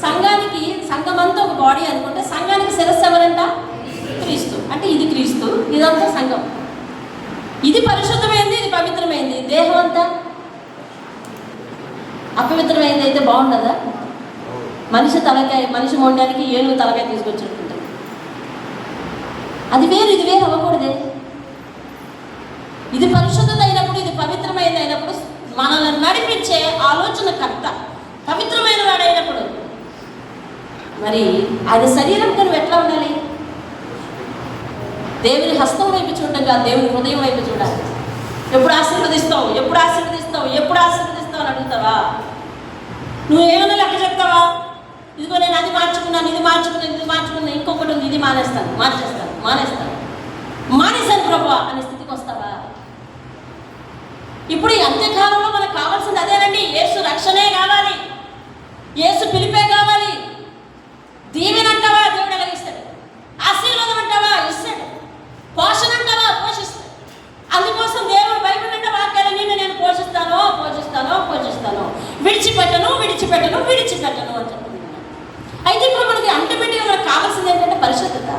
సంఘానికి, సంఘమంతా ఒక బాడీ అనుకుంటే సంఘానికి శిరస్సు ఎవరంట? క్రీస్తు. అంటే ఇది క్రీస్తు, ఇదంతా సంఘం. ఇది పరిశుద్ధమైంది, ఇది పవిత్రమైంది. దేహం అంతా అపవిత్రమైంది అయితే బాగుండదా? మనిషి తలకాయ, మనిషి మొండానికి ఏనుగు తలకాయ తీసుకొచ్చినట్టుంటుంది. అది వేరు, ఇది వేరు అవ్వకూడదే. ఇది పరిశుద్ధత అయినప్పుడు, ఇది పవిత్రమైనది అయినప్పుడు, మనల్ని నడిపించే ఆలోచనకర్త పవిత్రమైన వాడైనప్పుడు మరి ఆయన శరీరం నువ్వు ఎట్లా ఉండాలి? దేవుని హస్తం వైపు చూడగా దేవుని హృదయం వైపు చూడాలి. ఎప్పుడు ఆశీర్వదిస్తావు, ఎప్పుడు ఆశీర్వదిస్తావు, ఎప్పుడు ఆశీర్వదిస్తావు అని అడుగుతావా? నువ్వు ఏమైనా లెక్క చెప్తావా? ఇదిగో నేను అది మార్చుకున్నాను, ఇది మార్చుకున్నాను, ఇది మార్చుకున్నాను, ఇంకొకటి ఉంది, ఇది మానేస్తాను, మానేశాను ప్రభువా అనే స్థితికి వస్తావా? ఇప్పుడు ఈ అంత్యకాలంలో మనకు కావాల్సింది అదేనండి. యేసు రక్షణే కావాలి, యేసు పిలిపే కావాలి. దీవెన అంటావా? దేవుడు ఎలాగిస్తాడు. ఆశీర్వాదం అంటావా? ఇస్తాడు. పోషణ అంటావా? పోషిస్తాడు. అందుకోసం దేవుడు బైబిల్ అంటే వాక్యాలు నేను పోషిస్తాను విడిచిపెట్టను అని చెప్తున్నాను. అయితే ఇప్పుడు మనకి అల్టిమేట్గా మనకు కావాల్సింది ఏంటంటే పరిశుద్ధత.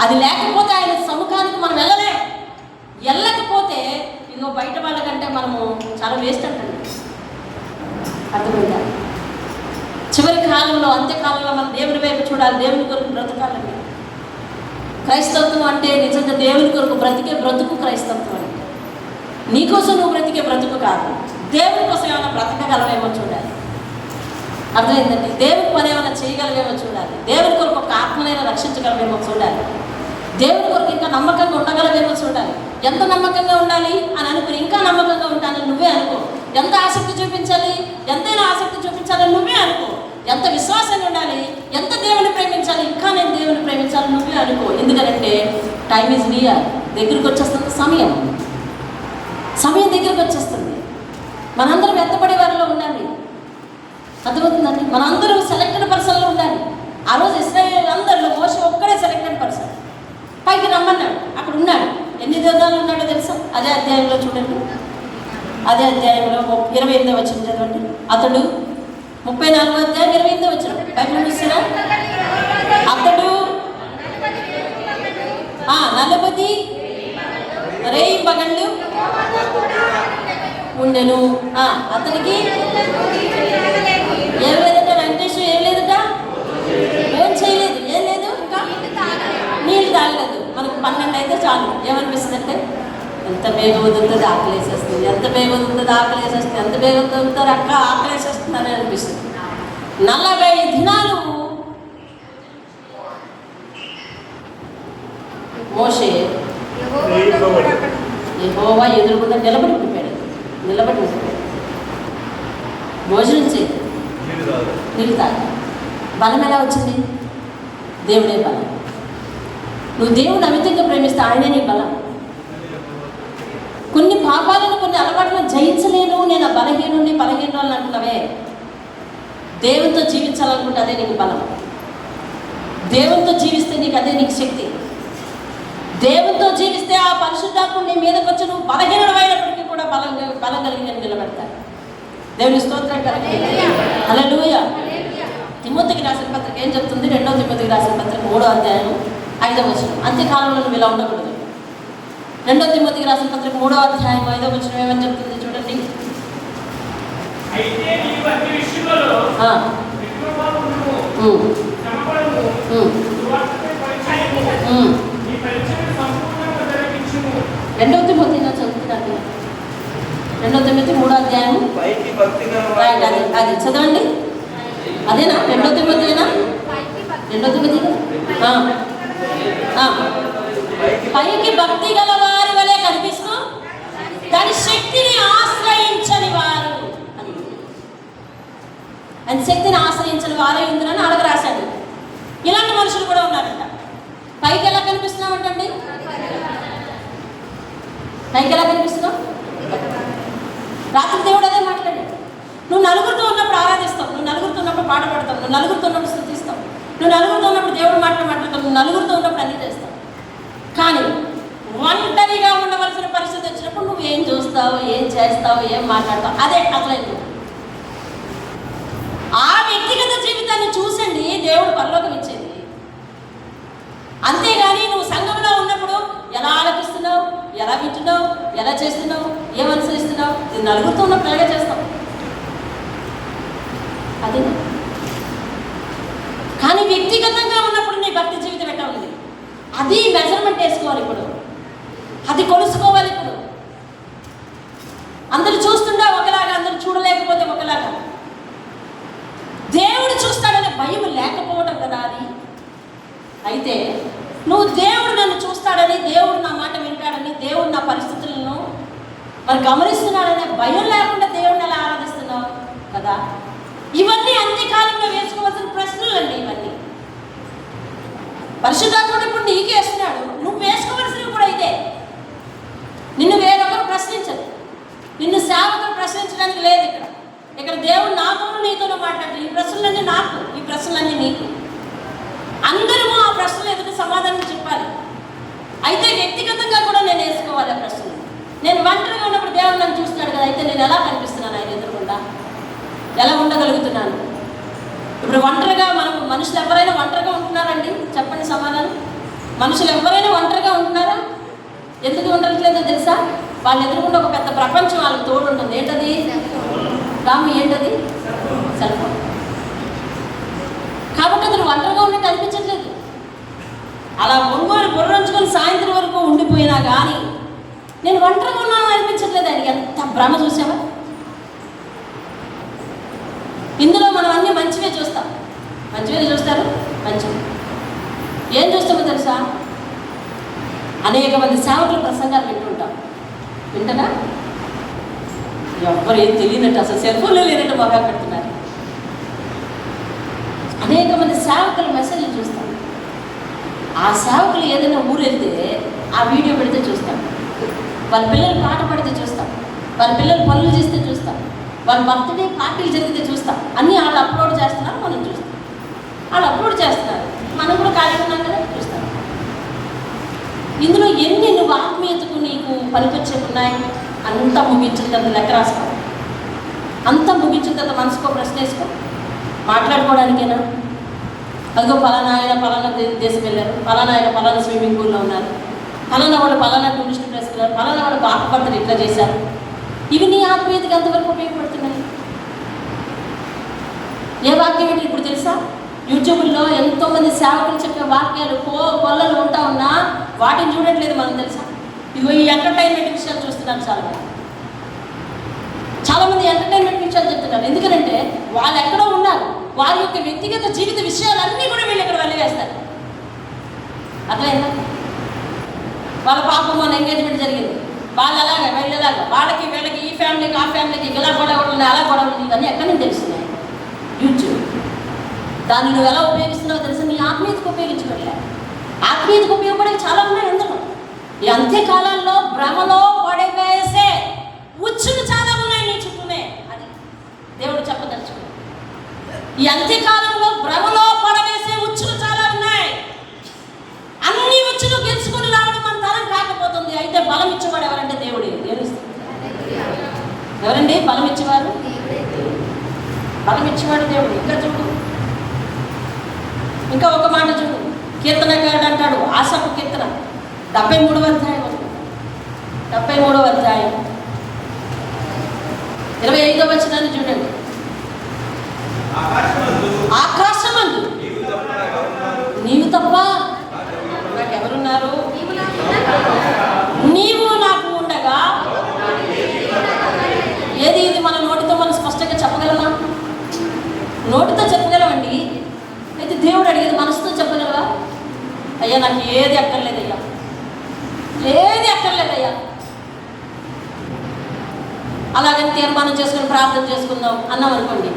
అది లేకపోతే ఆయన సముఖానికి మనం వెళ్ళకపోతే ఇదిగో బయట వాళ్ళకంటే మనము చాలా వేస్ట్ అంటండి. అర్థమైందా? చివరి కాలంలో, అంత్యకాలంలో మనం దేవుని వైపు చూడాలి, దేవుని కొరకు బ్రతకాలండి. క్రైస్తత్వం అంటే నిజంగా దేవుని కొరకు బ్రతికే బ్రతుకు క్రైస్తత్వం అంటే. నీకోసం నువ్వు బ్రతికే బ్రతుకు కాదు, దేవుని కోసం ఏమైనా బ్రతకగలవేమో చూడాలి. అర్థమైందండి? దేవుని పని ఏమైనా చేయగలవేమో చూడాలి. దేవుని కొరకు ఒక ఆత్మనైనా రక్షించగలవేమో చూడాలి. దేవుని కొరకు ఇంకా నమ్మకంగా ఉండగలవేమో చూడాలి. ఎంత నమ్మకంగా ఉండాలి అని అనుకుని ఇంకా నమ్మకంగా ఉంటానని నువ్వే అనుకో. ఎంత ఆసక్తి చూపించాలి, ఎంతైనా ఆసక్తి చూపించాలని నువ్వే అనుకో. ఎంత విశ్వాసంగా ఉండాలి, ఎంత దేవుని ప్రేమించాలి, ఇంకా నేను దేవుని ప్రేమించాలని నువ్వే అనుకో. ఎందుకంటే టైం ఈజ్ నియర్, దగ్గరికి వచ్చేస్తుంది సమయం దగ్గరికి వచ్చేస్తుంది. మనందరం ఎత్తపడే వారిలో ఉండాలి. అర్థమవుతుందండి? మనందరం సెలెక్టెడ్ పర్సన్లో ఉండాలి. ఆ రోజు ఇశ్రాయేలు అందరిలో మోషే ఒక్కడే సెలెక్టెడ్ పర్సన్. పైకి రమ్మన్నాడు, అక్కడ ఉన్నాడు. ఎన్ని దినాలు ఉన్నాడో తెలుసా? అదే అధ్యాయంలో చూడండి. అదే అధ్యాయంలో 28వ వచనం చదవండి. అతడు 34వ అధ్యాయం 28వ వచనం బైబిల్ చూసారా? అతడు 40 రేయి పగళ్ళు ఉండెను. అతనికి ఏం లేదట, వెంకటేశ్వర ఏం లేదట, ఏం చేయలేదు, ఏం లేదు, ఇంకా నీళ్ళు తాగలేదు. మనకు 12 అయితే చాలు. ఏమనిపిస్తుంది అంటే ఎంత బేగ వదులుతుంది ఆకలేసేస్తుంది, ఎంత బేగ వదులుతుంది ఆకలేసేస్తుంది, ఎంత బేగ వదులుతారు అక్క ఆకలేసేస్తుంది అని అనిపిస్తుంది. 40 దినాలు మోషే యెహోవా ఎదురుగుండా నిలబడి ఉండిపోయాడు. భోజనం చేయదు, నీళ్ళు తాగు. బలం ఎలా వచ్చింది? దేవుడే బలం. నువ్వు దేవుని అమితంగా ప్రేమిస్తే ఆయనే నీ బలం. కొన్ని పాపాలను, కొన్ని అలవాట్లను జయించలేను, నేను బలహీనుని అంటున్నావే, దేవునితో జీవించాలనుకుంటే అదే నీకు బలం. దేవునితో జీవిస్తే నీకు అదే నీకు శక్తి. దేవునితో జీవిస్తే ఆ పరిశుద్ధాత్ముడు నీ మీదకి వచ్చి నువ్వు బలహీనుడు అయినప్పటికీ కూడా బలం కలిగి నేను నిలబెడతాను. దేవుని స్తోత్రం కలిగి. హల్లెలూయా. తిమోతికి రాసిన పత్రిక ఏం చెప్తుంది? 2వ తిమోతికి రాసిన పత్రిక 3వ అధ్యాయం 5వ వచనం. అంత్యకాలంలో నువ్వు ఇలా ఉండకూడదు. 2వ తిమోతికి రాసిన పత్రిక 3వ అధ్యాయం 5వ వచనం ఏమని చెప్తుంది చూడండి. రెండవ తిమోతి చదువుతున్నాను. 2వ తిమోతి 3వ అధ్యాయం అది చదవండి. అదేనా 2వ తిమోతినా? 2వ తిమోతి. పైకి భక్తి గల వారి వలె కనిపిస్తూ దాని శక్తిని ఆశ్రయించని వారు అని శక్తిని ఆశ్రయించని వారే ఉందని అలాగ రాశాడు. ఇలాంటి మనుషులు కూడా ఉన్నారంట. పైకి ఎలా కనిపిస్తున్నామంటండి? పైకి ఎలా కనిపిస్తున్నావు? రాత్రి దేవుడు అదే మాట్లాడాడు. నువ్వు నలుగురితో ఉన్నప్పుడు ఆరాధిస్తావు, నువ్వు నలుగురితో ఉన్నప్పుడు పాట పాడతావు, నువ్వు నలుగురితో ఉన్నప్పుడు స్తుతిస్తావు, నువ్వు నలుగురితో ఉన్నప్పుడు దేవుడు మాట్లాడతావు, నువ్వు నలుగురితో ఉన్నప్పుడు అన్నీ చేస్తావు. కానీ ఒంటరిగా ఉండవలసిన పరిస్థితి వచ్చినప్పుడు నువ్వు ఏం చూస్తావు, ఏం చేస్తావు, ఏం మాట్లాడతావు, అదే అసలైంది. ఆ వ్యక్తిగత జీవితాన్ని చూసండి దేవుడు పరలోకం ఇచ్చేది. అంతేగాని నువ్వు సంఘంలో ఉన్నప్పుడు ఎలా ఆలపిస్తున్నావు, ఎలా వింటున్నావు, ఎలా చేస్తున్నావు, ఏం అనుసరిస్తున్నావు, ఇది నలుగురితో ఉన్నప్పుడు ఎలాగే చేస్తావు. అదే. కానీ వ్యక్తిగతంగా ఉన్నప్పుడు నీ భక్తి జీవితం ఎట్లా ఉంది, అది మెజర్మెంట్ వేసుకోవాలి. ఇప్పుడు అది కొలుసుకోవాలి. ఇప్పుడు అందరు చూస్తుంటే ఒకలాగా, అందరు చూడలేకపోతే ఒకలాగా. దేవుడు చూస్తాడనే భయం లేకపోవడం కదా అది. అయితే నువ్వు దేవుడు నన్ను చూస్తాడని, దేవుడు నా మాట వింటాడని, దేవుడు నా పరిస్థితులను మరి గమనిస్తున్నాడనే భయం లేకుండా దేవుడిని ఎలా ఆరాధిస్తున్నావు కదా. ఇవన్నీ అంత్యకాలంలో వేసుకోవాల్సిన ప్రశ్నలు అండి. ఇవన్నీ పరిశుద్ధాత్ముడు ఇప్పుడు నీకే వేస్తున్నాడు. నువ్వు వేసుకోవలసినవి కూడా ఇదే. నిన్ను వేరొకరు ప్రశ్నించదు, నిన్ను సేవకులు ప్రశ్నించడానికి లేదు. ఇక్కడ దేవుడు నాతోనూ నీతోనూ మాట్లాడు. ఈ ప్రశ్నలన్నీ నాకు, ఈ ప్రశ్నలన్నీ నీకు. అందరూ ఆ ప్రశ్నలు ఎదుటి సమాధానం చెప్పాలి. అయితే వ్యక్తిగతంగా కూడా నేను వేసుకోవాలి ఆ ప్రశ్నలు. నేను ఒంటరిగా ఉన్నప్పుడు దేవుడు నన్ను చూస్తున్నాడు కదా, అయితే నేను ఎలా కనిపిస్తున్నాను ఆయన ఎదురుకుండా, ఎలా ఉండగలుగుతున్నాను? ఇప్పుడు ఒంటరిగా మనుషులు ఎవరైనా ఒంటరిగా ఉంటున్నారండి? చెప్పండి సమాధానం. మనుషులు ఎవరైనా ఒంటరిగా ఉంటున్నారా? ఎందుకు ఉండట్లేదో తెలుసా? వాళ్ళు ఎదురుకుండా ఒక పెద్ద ప్రపంచం వాళ్ళకి తోడు ఉంటుంది. ఏంటది రాము? ఏంటది? Cell phone. కాబట్టి అతను ఒంటరిగా ఉన్నట్టు అనిపించట్లేదు. అలా బుర్రంచుకొని సాయంత్రం వరకు ఉండిపోయినా కానీ నేను ఒంటరిగా ఉన్నాను అనిపించట్లేదు. ఆయనకి ఎంత భ్రమ చూసావా? ఇందులో మనం అన్నీ మంచివే చూస్తాం. మంచివే చూస్తారు. మంచివి ఏం చూస్తామో తెలుసా? అనేక మంది సేవకుల ప్రసంగాలు వింటుంటాం. వింటనా? ఎవ్వరు ఏం తెలియనట్టు, అసలు సెల్ ఫోన్లో లేనట్టు బాగా పెడుతున్నారు. అనేక మంది సేవకుల మెసేజ్లు చూస్తాం. ఆ సేవకులు ఏదైనా ఊరు వెళ్తే ఆ వీడియో పెడితే చూస్తాం. వాళ్ళ పిల్లలు పాట పడితే చూస్తాం. వాళ్ళ పిల్లలు పనులు చేస్తే చూస్తాం. వాళ్ళ బర్త్డే పార్టీలు జరిగితే చూస్తాం. అన్నీ వాళ్ళు అప్లోడ్ చేస్తున్నారు, మనం చూస్తాం. వాళ్ళు అప్లోడ్ చేస్తున్నారు, మనం కూడా ఖాళీగా ఉన్నాం కదా, చూస్తాం. ఇందులో ఎన్ని నువ్వు ఆత్మీయతకు నీకు పనికొచ్చే ఉన్నాయి అంతా ముగించిన తర్వాత లెక్క రాసుకో. అంతా ముగించిన తర్వాత మనసుకో, ప్రశ్న వేసుకో. మాట్లాడుకోవడానికేనా? అదిగో పలానా ఆయన పలానా దేశం వెళ్ళారు, పలానా ఆయన పలానా స్విమ్మింగ్ పూల్లో ఉన్నారు, పలానా వాడు పలానా టూరిస్ట్ ప్లేస్కి వెళ్ళారు, పలానా వాడు పాపపడతలు ఇట్లా చేశారు. ఇవి నీ ఆత్మీయతకి ఎంతవరకు ఉపయోగపడుతున్నాయి? ఏ వాక్యం ఏంటి ఇప్పుడు తెలుసా? యూట్యూబ్లో ఎంతోమంది సేవకులు చెప్పే వాక్యాలు కొల్లలు ఉంటా ఉన్నా వాటిని చూడట్లేదు మనం, తెలుసా? ఇదిగో ఈ ఎంటర్టైన్మెంట్ విషయాలు చూస్తున్నారు చాలామంది ఎంటర్టైన్మెంట్ విషయాలు చెప్తున్నారు. ఎందుకంటే వాళ్ళు ఎక్కడో ఉన్నారు, వారి యొక్క వ్యక్తిగత జీవిత విషయాలన్నీ కూడా వీళ్ళు ఇక్కడ వెళ్ళవేస్తారు. అట్లయిందా? వాళ్ళ పాపం మన ఎంగేజ్మెంట్ జరిగింది, వాళ్ళు అలాగా వెళ్ళేలాగా, వాళ్ళకి వీళ్ళకి, ఈ ఫ్యామిలీకి ఆ ఫ్యామిలీకి ఇలా గొడవలు అలా గొడవలు, ఇవన్నీ ఎక్కడి నుంచి తెలుస్తున్నాయి? యూట్యూబ్. దాన్ని నువ్వు ఎలా ఉపయోగిస్తున్నావో తెలుసు. నీ ఆత్మీయతకు ఉపయోగించుకోలే. ఆత్మీయతకు ఉపయోగపడేవి చాలా ఉన్నాయి అందులో. ఈ అంత్యకాలంలో భ్రమలో పడవేసే ఉచ్చును చాలా దేవుడు చెప్పదలుచుకున్నాడు. ఈ అంత్యకాలంలో భ్రమలో పడవేసే ఉచ్చులు చాలా ఉన్నాయి. అన్ని ఉచ్చులు గెలుచుకుని రావడం మన తరం కాకపోతుంది. అయితే బలం ఇచ్చేవాడు ఎవరంటే దేవుడే. ఎవరండి బలం ఇచ్చేవారు? బలం ఇచ్చేవాడు దేవుడు. ఇంకా చూడు, ఇంకా ఒక మాట చూడు, కీర్తనగాడు అంటాడు, ఆసాపు కీర్తన 73వ అధ్యాయం 25వ వచనాన్ని చూడండి. ఆకాశమందు నీవు తప్ప నాకెవరున్నారు? నీవు నాకు ఉండగా. ఏది ఇది మన నోటితో మనం స్పష్టంగా చెప్పగలమా? నోటితో చెప్పగలమండి. అయితే దేవుడు అడిగేది మనసుతో చెప్పగలవా? అయ్యా నాకు ఏది అక్కర్లేదయ్యా, ఏది అక్కర్లేదయ్యా. అలాగని తీర్మానం చేసుకుని ప్రార్థన చేసుకుందాం అన్నాం అనుకోండి,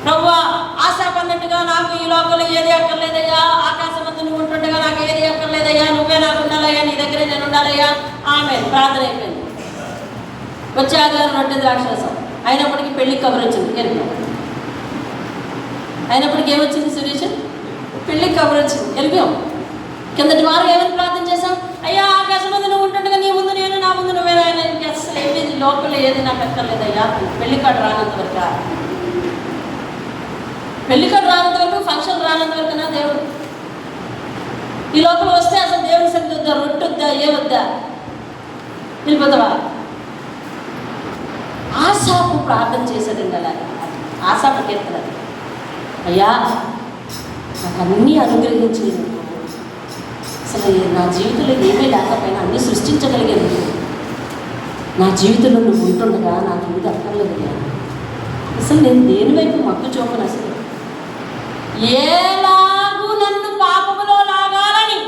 ప్రభువా ఆశాప అన్నట్టుగా నాకు ఈ లోకంలో ఏది అక్కర్లేదయ్యా, ఆకాశమందు నువ్వు ఉంటుండగా నాకు ఏది అక్కర్లేదయ్యా, నువ్వే నాకు ఉండాలయ్యా, నీ దగ్గరే నేను ఉండాలయ్యా. ఆమె ప్రార్థన అయిపోయింది. వచ్చే ఆధారం రొట్టె ద్రాక్షరసం అయినప్పటికీ పెళ్ళికి కబురు వచ్చింది. వెళ్ళిపోయాం. అయినప్పటికీ ఏమొచ్చింది సురేష్? పెళ్ళికి కబురు వచ్చింది. వెళ్ళిపోయాం. కిందటి వారం ఏమని ప్రార్థన చేశాం? అయ్యా ఆకాశమందు నువ్వు ఉంటుండగా నీ ముందు నేను, నా ముందు నువ్వే. అసలు ఏది లోపల ఏది నాకు అక్కర్లేదయ్యా. పెళ్ళికాడు రానంత వరకు, పెళ్ళికాడు రానంత వరకు, ఫంక్షన్ రానంత వరకు నా దేవుడు. ఈ లోపల వస్తే అసలు దేవుని సన్నిధి వద్దా, రొట్టె వద్దా, ఏమొద్దా, వెళ్ళిపోతావా? ఆశాపు ప్రార్థన చేసేదండి. అలాగే ఆశాపు కీర్తన, అయ్యా నాకు అన్నీ అనుగ్రహించేది, అసలు నా జీవితంలో ఏమీ లేకపోయినా అన్నీ సృష్టించగలిగేది, నా జీవితంలో నువ్వు ఉంటుండగా నాకు ఇది అక్కర్లేదయ్యా. అసలు నేను దేని వైపు మగ్గు చూపను. అసలు ఏలాగూ నన్ను పాపములో లాగాలని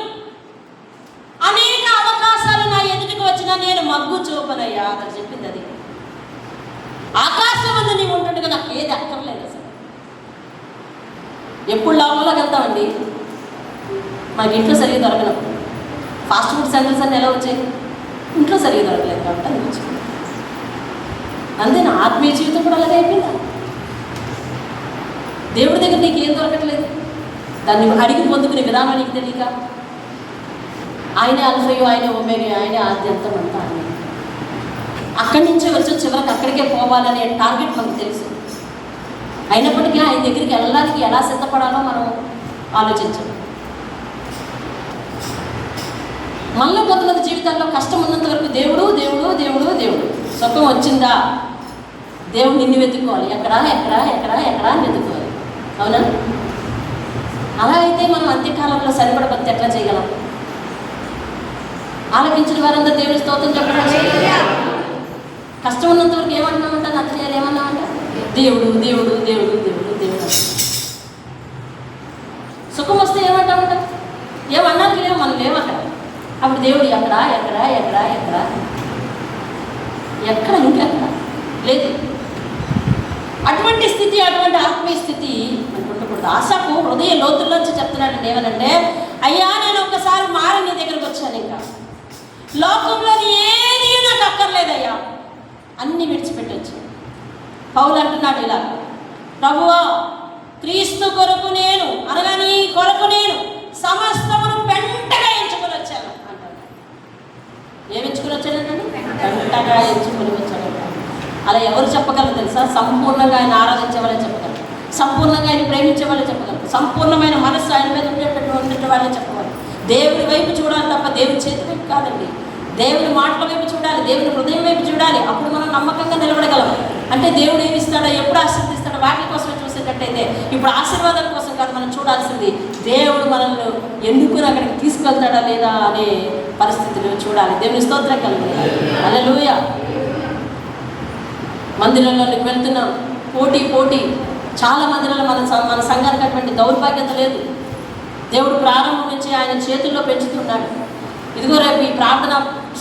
అనేక అవకాశాలు నా ఎదుటికి వచ్చినా నేను మగ్గు చూపనయ్యా. అతను చెప్పింది అది. ఆకాశమందు నీవు ఉంటుండగా నాకు ఏది అక్కర్లేదు. అసలు ఎప్పుడు లోపంలోకి వెళ్తామండి? మనకి ఇంట్లో సరిగ్గా దొరకనప్పుడు. ఫాస్ట్ ఫుడ్ సెంటర్స్ అన్నీ ఎలా వచ్చాయి? ఇంట్లో సరిగ్గా దొరకలేదు కాబట్టి అది వచ్చింది. అంతే నా ఆత్మీయ జీవితం కూడా అలాగే అయిపోయిందా? దేవుడి దగ్గర నీకు ఏం దొరకట్లేదు, దాన్ని అడిగి పొందుకునే విధానం నీకు తెలియక. ఆయనే అల్ఫయో, ఆయనే ఒమేగా, ఆయనే ఆద్యంతం అంతా ఆయన. అక్కడి నుంచే వచ్చి చివరికి అక్కడికే పోవాలనే టార్గెట్ మనకు తెలుసు. అయినప్పటికీ ఆయన దగ్గరికి వెళ్ళడానికి ఎలా సిద్ధపడాలో మనం ఆలోచించాం. మనలో కొంతమంది జీవితాల్లో కష్టం ఉన్నంత వరకు దేవుడు దేవుడు దేవుడు దేవుడు. సుఖం వచ్చిందా దేవుడు నిన్ను వెతుక్కోవాలి. ఎక్కడా ఎక్కడా ఎక్కడా ఎక్కడా అని వెతుక్కోవాలి. అవునా? అలా అయితే మనం అంత్యకాలంలో సరిపడ భక్తి ఎట్లా చేయగలం? ఆలకించిన వారందరూ దేవుని స్తోత్రం చెప్పడం. కష్టం ఉన్నంత వరకు ఏమంటున్నామంట? నచ్చలేదు ఏమన్నామంట? దేవుడు దేవుడు దేవుడు దేవుడు దేవుడు. సుఖం వస్తే ఏమంటామంట? ఏమన్నాకి లేవు, మనం లేవు అక్కడ. అప్పుడు దేవుడు ఎక్కడా ఎక్కడా ఎక్కడా ఎక్కడా ఎక్కడ ఇంకెక్కడ లేదు. అటువంటి స్థితి, అటువంటి ఆత్మీయ స్థితి మనకు ఉండకూడదు. ఆశాకు హృదయ లోతుల్లోంచి చెప్తున్నాడు ఏమనంటే, అయ్యా నేను ఒక్కసారి మారి నీ దగ్గరకు వచ్చాను, ఇంకా లోకంలో ఏది నాకు అక్కర్లేదయ్యా, అన్నీ విడిచిపెట్టొచ్చు. పౌలు అంటున్నాడు ఇలా, ప్రభువా క్రీస్తు కొరకు నేను, అనగా నీ కొరకు నేను సమస్తమును పెంటగా ఎంచుకొని వచ్చాను అంటాడు. ఏమి ఎంచుకొని వచ్చాడంటే పెంటగా ఎంచుకొని వచ్చాడు. అలా ఎవరు చెప్పగలరు తెలుసా? సంపూర్ణంగా ఆయన ఆరాధించే వాళ్ళే చెప్పగలరు, సంపూర్ణంగా ఆయన ప్రేమించే వాళ్ళే చెప్పగలరు, సంపూర్ణమైన మనస్సు ఆయన మీద ఉండేటటువంటి వాళ్ళే చెప్పగలరు. దేవుడి వైపు చూడాలి తప్ప దేవుని చేతి వైపు కాదండి. దేవుని మాటల వైపు చూడాలి, దేవుని హృదయం వైపు చూడాలి. అప్పుడు మనం నమ్మకంగా నిలబడగలం. అంటే దేవుడు ఏమి ఇస్తాడో, ఎప్పుడు ఆశీర్వదిస్తాడో వాటి కోసమే చూసేటట్టయితే, ఇప్పుడు ఆశీర్వాదం కోసం కాదు మనం చూడాల్సింది, దేవుడు మనల్ని ఎందుకు అక్కడికి తీసుకెళ్తాడా లేదా అనే పరిస్థితులు చూడాలి. దేవుని స్తోత్రం కలుగుతుంది. హల్లెలూయా. మందిరంలోకి వెళ్తున్నాం, పోటీ చాలా మందిరంలో మన సంఘానికి అటువంటి దౌర్భాగ్యత లేదు. దేవుడు ప్రారంభం నుంచి ఆయన చేతుల్లో పెంచుతున్నాడు. ఇదిగో రేపు ఈ ప్రార్థన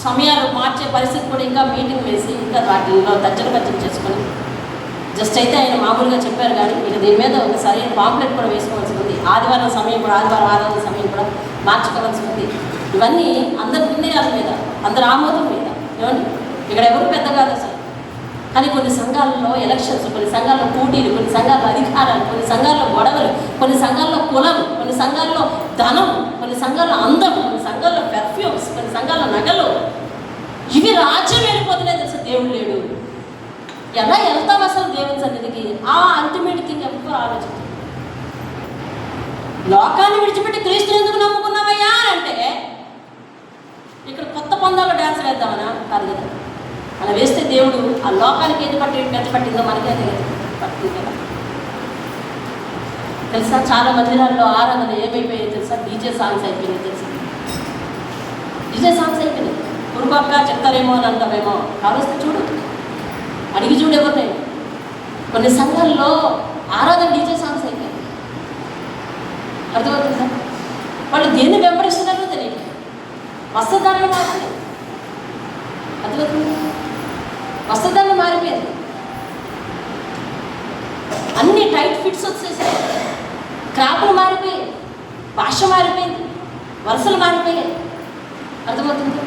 సమయాలు మార్చే పరిస్థితి కూడా ఇంకా మీటింగ్ వేసి ఇంకా వాటిల్లో తర్జన చేసుకొని జస్ట్ అయితే ఆయన మామూలుగా చెప్పారు. కానీ ఇక దీని మీద ఒక సరైన పాంప్లెట్ కూడా వేసుకోవాల్సి ఉంది. ఆదివారం సమయం కూడా, ఆదివారం సమయం కూడా మార్చుకోవాల్సి ఉంది. ఇవన్నీ అందరి నిర్ణయాల మీద, అందరి ఆమోదం మీద. ఏమండి ఇక్కడ ఎవరు పెద్ద కాదు అసలు. కానీ కొన్ని సంఘాలలో ఎలక్షన్స్, కొన్ని సంఘాల్లో పోటీలు, కొన్ని సంఘాల్లో అధికారాలు, కొన్ని సంఘాల్లో గొడవలు, కొన్ని సంఘాల్లో కులం, కొన్ని సంఘాల్లో ధనం, కొన్ని సంఘాల్లో అందం, కొన్ని సంఘాల్లో పెర్ఫ్యూమ్స్, కొన్ని సంఘాల్లో నగలు, ఇవి రాజ్యం వెళ్ళిపోతున్నాయి తెలుసా. దేవుడు లేడు. ఎలా వెళ్తాం అసలు దేవుని సన్నిధికి? ఆ అల్టిమేట్ థింగ్ ఎప్పుడు ఆలోచించాలి. లోకాన్ని విడిచిపెట్టి క్రీస్తుని ఎందుకు నమ్ముకున్నామయ్యా అంటే ఇక్కడ కొత్త పందాల్లో డ్యాన్స్ వేద్దామనా? కాదు కదా. అలా వేస్తే దేవుడు ఆ లోకానికి ఏది మెచ్చపట్టిందో మనకే పట్టింది కదా. తెలుసా, చాలా మందిరాల్లో ఆరాధన ఏమైపోయాయి తెలుసా? డీజే సాంగ్స్ అయిపోయినాయి తెలుసా. డీజే సాంగ్స్ అయిపోయినాయి. కురుపక్క చెప్తారేమో అని అంటామేమో, కావలిస్తే చూడు, అడిగి చూడు ఎవరిని. కొన్ని సంఘాల్లో ఆరాధన డీజే సాంగ్స్ అయిపోయాయి. అర్థమవుతుందా? వాళ్ళు దేన్ని వెంబడిస్తున్నారో తెలియదు. వస్త్రధారణ మారిపోయింది. అర్థమవుతుంది? వస్త్రధారణ మారిపోయింది. అన్ని టైట్ ఫిట్స్ వచ్చేసాయి. క్రాపులు మారిపోయాయి, భాష మారిపోయింది, వరుసలు మారిపోయాయి. అర్థమవుతుంది?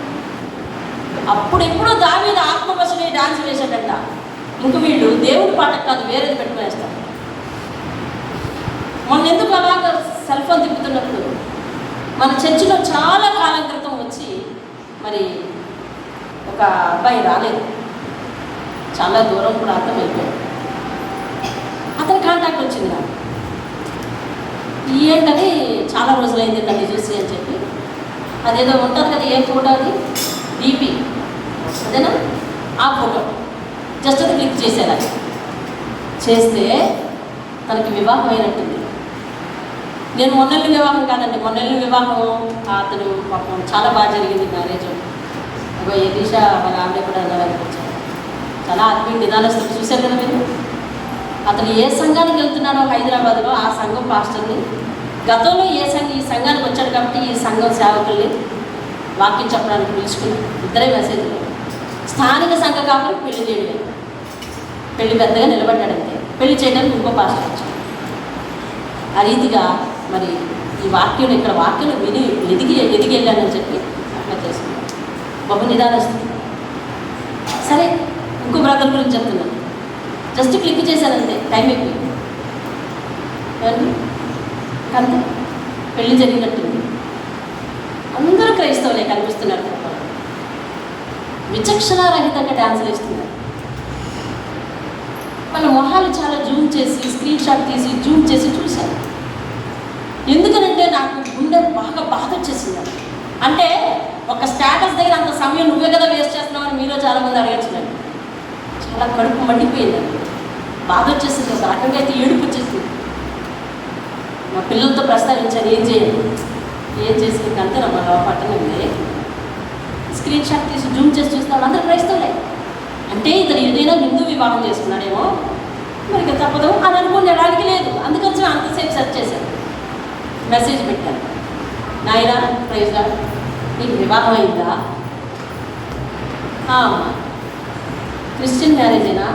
అప్పుడెప్పుడో దావీదు ఆత్మవశమై డాన్స్ వేసాడంట. ఇంక వీళ్ళు దేవుడి పాటకు కాదు వేరేది పెట్టుకునేస్తారు. మొన్న ఎందుకు అలాగ సెల్ ఫోన్ తిప్పుతున్నప్పుడు మన చర్చిలో చాలా కాలం క్రితం వచ్చి మరి ఒక అబ్బాయి రాలేదు, చాలా దూరం కూడా అర్థమైపోయాడు. అతని కాంటాక్ట్ వచ్చింది నాకు. ఏంటని చాలా రోజులైంది తల్లి చూసి అని చెప్పి, అదేదో ఉంటుంది కదా, ఏ ఫోటో అది, డీపీ అదేనా, ఆ ఫోటో జస్ట్ అది క్లిక్ చేశాను. చేస్తే తనకి వివాహం అయినట్టుంది. నేను మొన్నెల్లి వివాహం కాదండి, మొన్నెల్లి వివాహం అతను పాపం చాలా బాగా జరిగింది మ్యారేజ్. ఇగో ఏ దిశ వాళ్ళ ఆవిడ కూడా అన్నవారికి వచ్చారు. చాలా ఆత్మీయ నిదానస్తులు చూశారు కదా మీరు. అతను ఏ సంఘానికి వెళ్తున్నాడో హైదరాబాద్లో ఆ సంఘం పాస్టర్ని, గతంలో ఈ సంఘానికి వచ్చాడు కాబట్టి ఈ సంఘం సేవకుల్ని వాక్యం చెప్పడానికి పిలుచుకుని ఇద్దరే మెసేజ్లు. స్థానిక సంఘ కాబట్టి పెళ్లి చేయడమే, పెళ్లి పెద్దగా నిలబడ్డాడంతే. పెళ్లి చేయడానికి ఇంకో పాస్టర్ వచ్చాడు. ఆ రీతిగా మరి ఈ వాక్యం ఇక్కడ వాక్యం విని ఎదిగి వెళ్ళానని చెప్పి అట్లా చేసుకున్నాను. బహు నిదానస్తుంది. సరే, ఇంకో బ్రదర్ గురించి చెప్తున్నాను. జస్ట్ క్లిక్ చేశానంతే, టైం అయిపోయింది. అంతే, పెళ్లి జరిగినట్టుంది. అందరూ క్రైస్తవులే కనిపిస్తున్నారు. విచక్షణారహితంగా డ్యాన్సులు వేస్తున్నారు. వాళ్ళ మొహాలు చాలా జూమ్ చేసి స్క్రీన్ షాట్ తీసి జూమ్ చేసి చూశాను. ఎందుకనంటే నాకు గుండె బాగా బాధ వచ్చేసింది. అంటే ఒక స్టేటస్ దగ్గర అంత సమయం నువ్వే కదా వేస్ట్ చేస్తున్నావు అని మీలో చాలామంది అడగచ్చున్నాను. చాలా కడుపు మండిపోయిందండి, బాధ వచ్చేసింది. ఒక రకంగా అయితే ఏడుపు వచ్చేసింది. మా పిల్లలతో ప్రస్తావించాను, ఏం చేసి అంతే నా మన పట్టణం ఉంది. స్క్రీన్ షాట్ తీసి జూమ్ చేసి చూస్తాడు. అందరూ క్రైస్తవులే. అంటే ఇతను ఏదైనా హిందూ వివాహం చేసుకున్నాడేమో, మరి తప్పదు అని అనుకునేడానికి లేదు. అందుకని అంతసేపు సెర్చ్ చేశాను, మెసేజ్ పెట్టాను. నాయనా ప్రైజ్ లార్డ్, నీకు వివాహం అయిందా? క్రిస్టియన్ మ్యారేజేనా?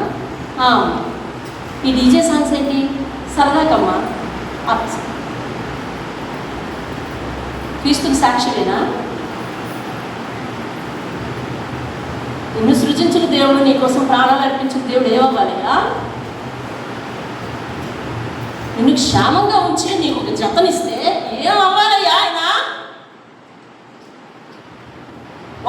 ఈ డీజే సాంగ్స్ ఏంటి? సరదాకమ్మా. క్రీస్తుకి సాక్షివేనా? నిన్ను సృజించిన దేవుడు, నీ కోసం ప్రాణాలు అర్పించిన దేవుడు ఏమవ్వాలిగా? నిన్ను క్షేమంగా ఉంచి నీకు ఒక జతనిస్తే ఏమవ్వాలయ్యా ఆయన?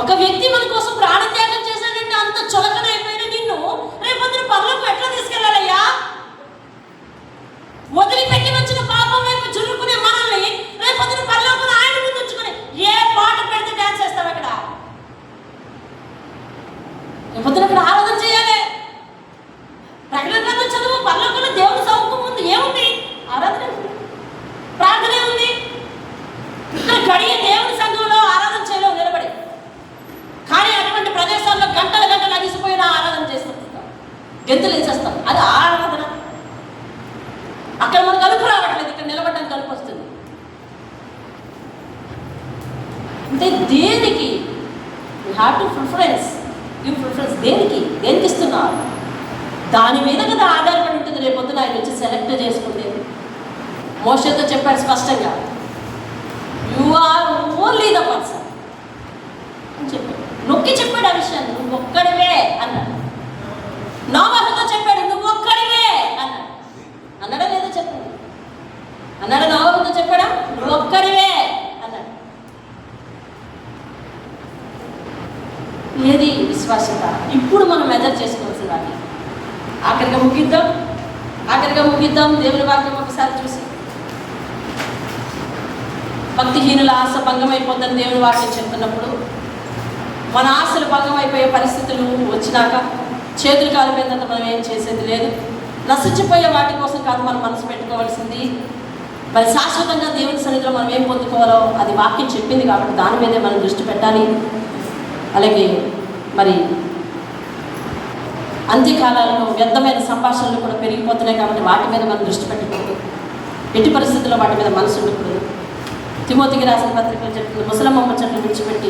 ఒక వ్యక్తి మన కోసం ప్రాణత్యాగం చేశాడంటే అంత చులకనైపోయిన నిన్ను రేపొద్దున పరలోకం ఎట్లా తీసుకెళ్ళాలయ్యా? వదిలిపెట్టి వచ్చిన పాపం వైపు జురుకునే మనల్ని రేపొద్దున పరలోకం ఆయన ముందు ఉంచుకుని ఏ పాట పెడితే డాన్స్ చేస్తావు అక్కడ? రేపొద్దున అక్కడ ఆరాధన చేయాలి, ప్రకటన గ్రంథం చదువు. పరలోకంలో దేవుని సౌఖ్యం ముందు ఏముంది? ఆరాధన ఉంది, ప్రార్థన ఉంది. ఇక్కడ గడియ దేవుని సంఘంలో ఆరాధన చేయలేవు నిలబడి, కానీ అటువంటి ప్రదేశాల్లో గంటలు గంటలు అగిసిపోయిన ఆరాధన చేస్తుంటాం, గెంతులు వేసేస్తాం. అది ఆరాధన. అక్కడ మనకు కలుపు రావట్లేదు, ఇక్కడ నిలబడడానికి కలుపు వస్తుంది. అంటే దేనికి you have to preference, give preference. దేనికి ఇస్తున్నారు? దాని మీద కదా ఆధారపడి ఉంటుంది. రేపొద్దున ఆయన వచ్చి సెలెక్ట్ చేసుకుంటే మోషేతో చెప్పాడు స్పష్టంగా, you are only the person అని చెప్పాడు. నొక్కి చెప్పాడు ఆ విషయాన్ని, నువ్వు ఒక్కడివే అన్నాడు. ఏది విశ్వాసత? ఇప్పుడు మనం మెజర్ చేసుకోవాల్సిన వాటి. ఆఖరిగా ముగిద్దాం దేవుని వాక్యం ఒకసారి చూసి. భక్తిహీనుల ఆశ భంగం అయిపోద్దని దేవుని వాక్యం చెప్తున్నప్పుడు, మన ఆశలు భంగం అయిపోయే పరిస్థితులు వచ్చినాక చేతులు కాలిపోయినంత మనం ఏం చేసేది లేదు. నశించిపోయే వాటి కోసం కాదు మనం మనసు పెట్టుకోవాల్సింది. మరి శాశ్వతంగా దేవుని సన్నిధిలో మనం ఏం పొందుకోవాలో అది వాక్యం చెప్పింది కాబట్టి దాని మీదే మనం దృష్టి పెట్టాలి. అలాగే మరి అంత్యకాలాల్లో వ్యర్థమైన సంభాషణలు కూడా పెరిగిపోతున్నాయి కాబట్టి వాటి మీద మనం దృష్టి పెట్టకూడదు. ఎట్టి పరిస్థితుల్లో వాటి మీద మనసు ఉండకూడదు. తిమోతికి రాసిన పత్రికలు చెప్తుంది, ముసలమ్మ ముచ్చట్లు విడిచిపెట్టి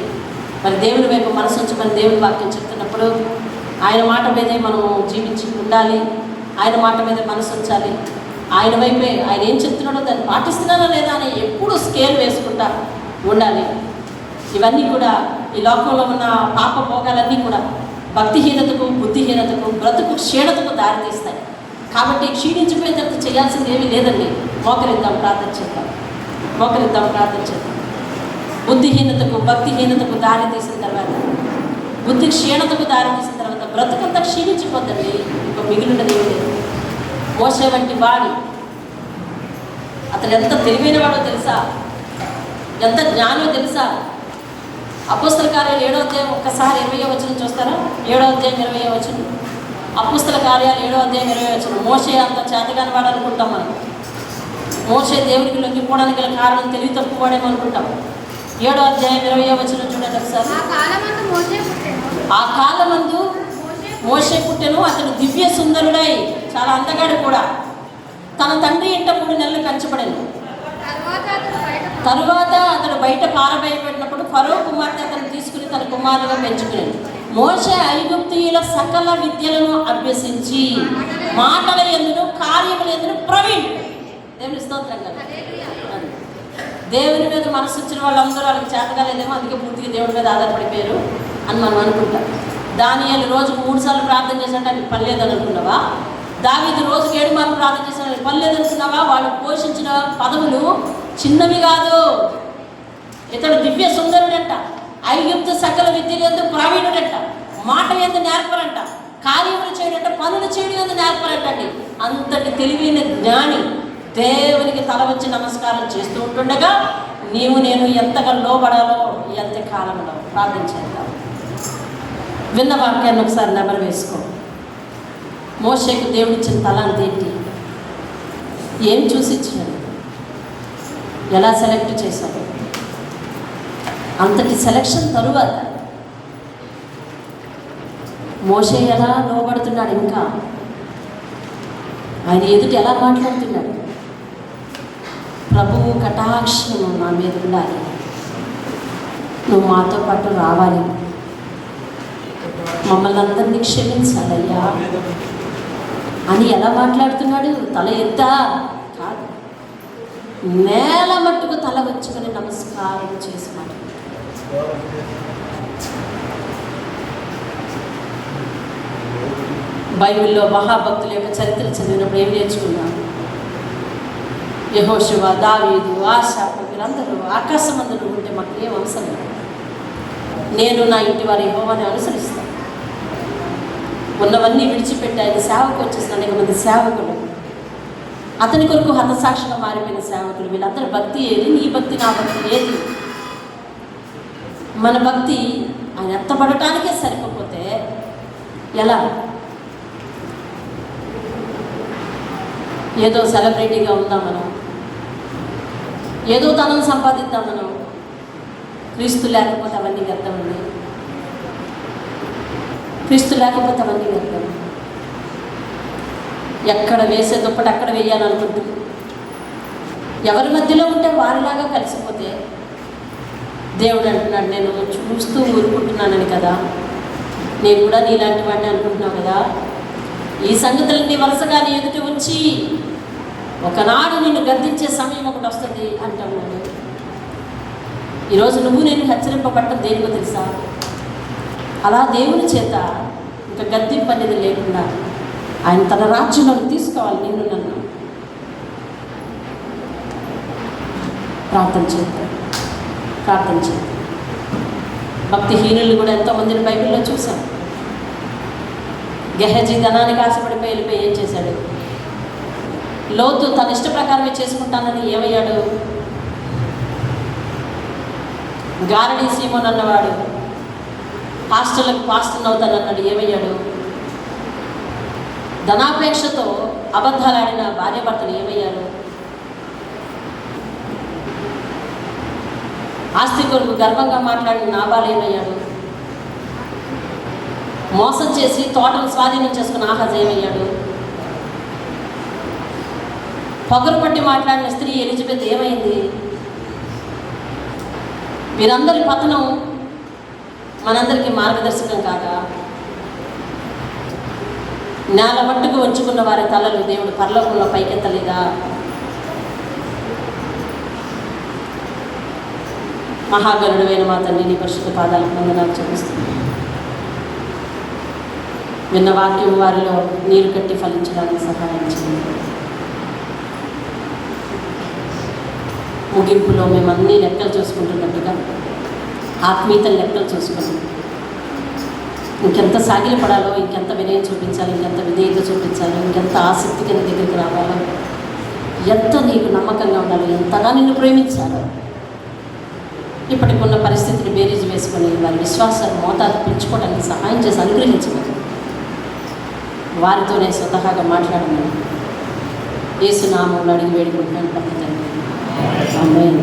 మరి దేవుని వైపు మనసు ఉంచమని దేవుని వాక్యం చెప్తున్నప్పుడు ఆయన మాట మీదే మనం జీవించి ఉండాలి. ఆయన మాట మీదే మనసు ఉంచాలి. ఆయన వైపే ఆయన ఏం చెప్తున్నాడో దాన్ని పాటిస్తున్నానా లేదా అని ఎప్పుడు స్కేల్ వేసుకుంటా ఉండాలి. ఇవన్నీ కూడా ఈ లోకంలో ఉన్న పాప భోగాలన్నీ కూడా భక్తిహీనతకు, బుద్ధిహీనతకు, బ్రతుకు క్షీణతకు దారితీస్తాయి. కాబట్టి క్షీణించిపోయిన తర్వాత చేయాల్సింది ఏమీ లేదండి. మోకరిద్దాం, ప్రార్థన చేద్దాం. బుద్ధిహీనతకు, భక్తిహీనతకు దారి తీసిన తర్వాత, బుద్ధి క్షీణతకు దారి తీసిన తర్వాత బ్రతుకంతా క్షీణించిపోద్దండి. ఇంకో మిగిలినది ఏమి లేదు. మోసే వంటి వాడు, అతను ఎంత తెలివైన వాడో తెలుసా, ఎంత జ్ఞానో తెలుసా. అపోస్తల కార్యాలు 7వ అధ్యాయం ఒక్కసారి 20వ వచనం చూస్తారా? 7వ అధ్యాయం 20వ వచనం. అపోస్తల కార్యాలు 7వ అధ్యాయం 20వ వచనం. మోసే అంత చేతగాని వాడు అనుకుంటాం మనం. మోసే దేవుడికి లొంగిపోవడానికి గల కారణం తెలివి తక్కువవాడేమో అనుకుంటాం. 7వ అధ్యాయం 20వ వచనం చూడండి ఒకసారి. ఆ కాలమందు మోసే పుట్టెను, అతడు దివ్య సుందరుడై చాలా అందగాడు కూడా. తన తండ్రి ఇంట 3 నెలలు కంచబడెను. తరువాత అతడు బయట పారబోయబడినప్పుడు ఫరో కుమార్తె అతను తీసుకుని తన కుమారుగా పెంచుకునేది. మోసే ఐగుప్తీయుల సకల విద్యలను అభ్యసించి మాటల యందును కార్యముల యందును ప్రవీణ్. దేవుని స్తోత్రం కదా. దేవుని మీద మనసు వచ్చిన వాళ్ళందరూ వాళ్ళకి చేతగాలేదేమో, అందుకే పూర్తిగా దేవుడి మీద ఆధారపడిపోయారు అని మనం అనుకుంటాం. దానియేలు రోజుకు 3 సార్లు ప్రార్థన చేశాడంటే అది పనిలేదని అనుకున్నావా? దావీదు రోజుకు 7 మార్లు ప్రార్థన చేశాడు, పనిలేదు అనుకున్నావా? వాళ్ళు పోషించిన పదవులు చిన్నవి కాదు. ఇతడు దివ్య సుందరుడంట, ఐగుప్తు సకల విద్యలు ఎందు ప్రవీణుడంట, మాట ఎందు నేర్పరంట, కార్యములు చేయడంట, పనులు చేయడం ఎందు నేర్పరంటండి. అంతటి తెలివైన జ్ఞాని దేవునికి తల వచ్చి నమస్కారం చేస్తూ ఉంటుండగా నీవు నేను ఎంతగా లోబడాలో ఎంత కాలంలో ప్రార్థన చేద్దాం. విన్న వాక్యాన్ని ఒకసారి నెమరు వేసుకో. మోషేకు దేవుడిచ్చిన తలాంతి ఏంటి? ఏం చూసి ఇచ్చినాడు? ఎలా సెలెక్ట్ చేశాడు? అంతటి సెలెక్షన్ తరువాత మోషే ఎలా లోబడుతున్నాడు, ఇంకా ఆయన ఎదుటి ఎలా మాట్లాడుతున్నాడు? ప్రభువు కటాక్షము నా మీద ఉండాలి, నువ్వు మాతో పాటు రావాలి, మమ్మల్ని అందరినీ క్షమించాలయ్యా అని ఎలా మాట్లాడుతున్నాడు? తల ఎత్తా కాదు, నేల మట్టుకు తల వచ్చుకొని నమస్కారం చేసి బైబిల్లో మహాభక్తుల యొక్క చరిత్ర చదివినప్పుడు ఏం నేర్చుకున్నాను? యెహోషువ, దావీదు, ఆసాపు వీరందరూ ఆకాశమందులు ఉంటే మాకు ఏం అవసరం లేదు. నేను నా ఇంటి వారి యెహోవాని అనుసరిస్తాను. ఉన్నవన్నీ విడిచిపెట్టి ఆయన సేవకు వచ్చేసిన అనేక మంది సేవకులు, అతని కొరకు హతసాక్షిగా మారిపోయిన సేవకులు, వీళ్ళందరూ భక్తి ఏది? నీ భక్తి, నా భక్తి ఏది? మన భక్తి ఆయన ఎత్తపడటానికే సరిపోతే ఎలా? ఏదో సెలబ్రిటీగా ఉందాం మనం, ఏదో ధనం సంపాదిద్దాం మనం. క్రీస్తు లేకపోతే అవన్నీ వ్యర్థమండి. క్రీస్తు లేకపోతే అవన్నీ వ్యర్థం. ఎక్కడ వేసే దుప్పటి అక్కడ వేయాలనుకుంటూ ఎవరి మధ్యలో ఉంటే వారిలాగా కలిసిపోతే దేవుడు అంటున్నాడు, నేను చూస్తూ ఊరుకుంటున్నానని కదా, నేను కూడా నీలాంటి వాడిని అనుకుంటున్నావు కదా, ఈ సంగతులన్నీ వరుసగా నీ ఎదుటి ఉంచి ఒకనాడు నిన్ను గద్దించే సమయం ఒకటి వస్తుంది అంటున్నాడు. ఈరోజు నువ్వు నేను హెచ్చరింపబడటం దేనికో తెలుసా? అలా దేవుని చేత ఇంకా గద్దింపు అనేది లేకుండా ఆయన తన రాజ్యంలోకి తీసుకోవాలి నిన్ను నన్ను. ప్రార్థన చేద్దాం. భక్తిహీనులు కూడా ఎంతోమందిని బైబిల్లో చూసాం. గెహజీ ధనానికి ఆశపడిపోయి వెళ్ళిపోయి ఏం చేశాడు? లోతు తన ఇష్ట ప్రకారమే చేసుకుంటానని ఏమయ్యాడు? గారడీ సీమోన్ అన్నవాడు పాస్టర్లకు పాస్టర్ అవుతానన్నాడు, ఏమయ్యాడు? ధనాపేక్షతో అబద్ధాలాడిన భార్యాభర్తలు ఏమయ్యారు? ఆస్తి కొరకు గర్వంగా మాట్లాడిన నాబాలు ఏమయ్యాడు? మోసం చేసి తోటను స్వాధీనం చేసుకున్న ఆహాజ్ ఏమయ్యాడు? పొగరు పట్టి మాట్లాడిన స్త్రీ ఎలిజబెత్ ఏమైంది? వీరందరి పతనం మనందరికీ మార్గదర్శకం కాగా, నేల మట్టుకు వంచుకున్న వారి తలలు దేవుడు పరలోకంలో పైకెత్తలేదా? మహాగరుడైన మా తండ్రి, నీ పరిశుద్ధ పాదాలకు వందనాలు చెల్లిస్తున్నాను. విన్న వాక్యం వారిలో నీరు కట్టి ఫలించడానికి సహాయం చేయండి. ముగింపులో మేము అన్ని లెక్కలు చూసుకుంటున్నట్టుగా ఆత్మీయతలు లెక్కలు చూసుకున్నాం. ఇంకెంత సాగిలపడాలో, ఇంకెంత వినయం చూపించాలి, ఇంకెంత విధేయత చూపించాలి, ఇంకెంత ఆసక్తి కింద దగ్గరికి రావాలో, ఎంత నీకు నమ్మకంగా ఉండాలో, ఎంతగా నిన్ను ప్రేమించాలో, ఇప్పటికున్న పరిస్థితిని బేరీజు వేసుకొని వారి విశ్వాసాన్ని మోతాదు పెంచుకోవడానికి సహాయం చేసి అనుగ్రహించమని, వారితోనే స్వతహాగా మాట్లాడమని యేసు నామములో అడిగి వేడుకుంటున్నాను. ఆమేన్.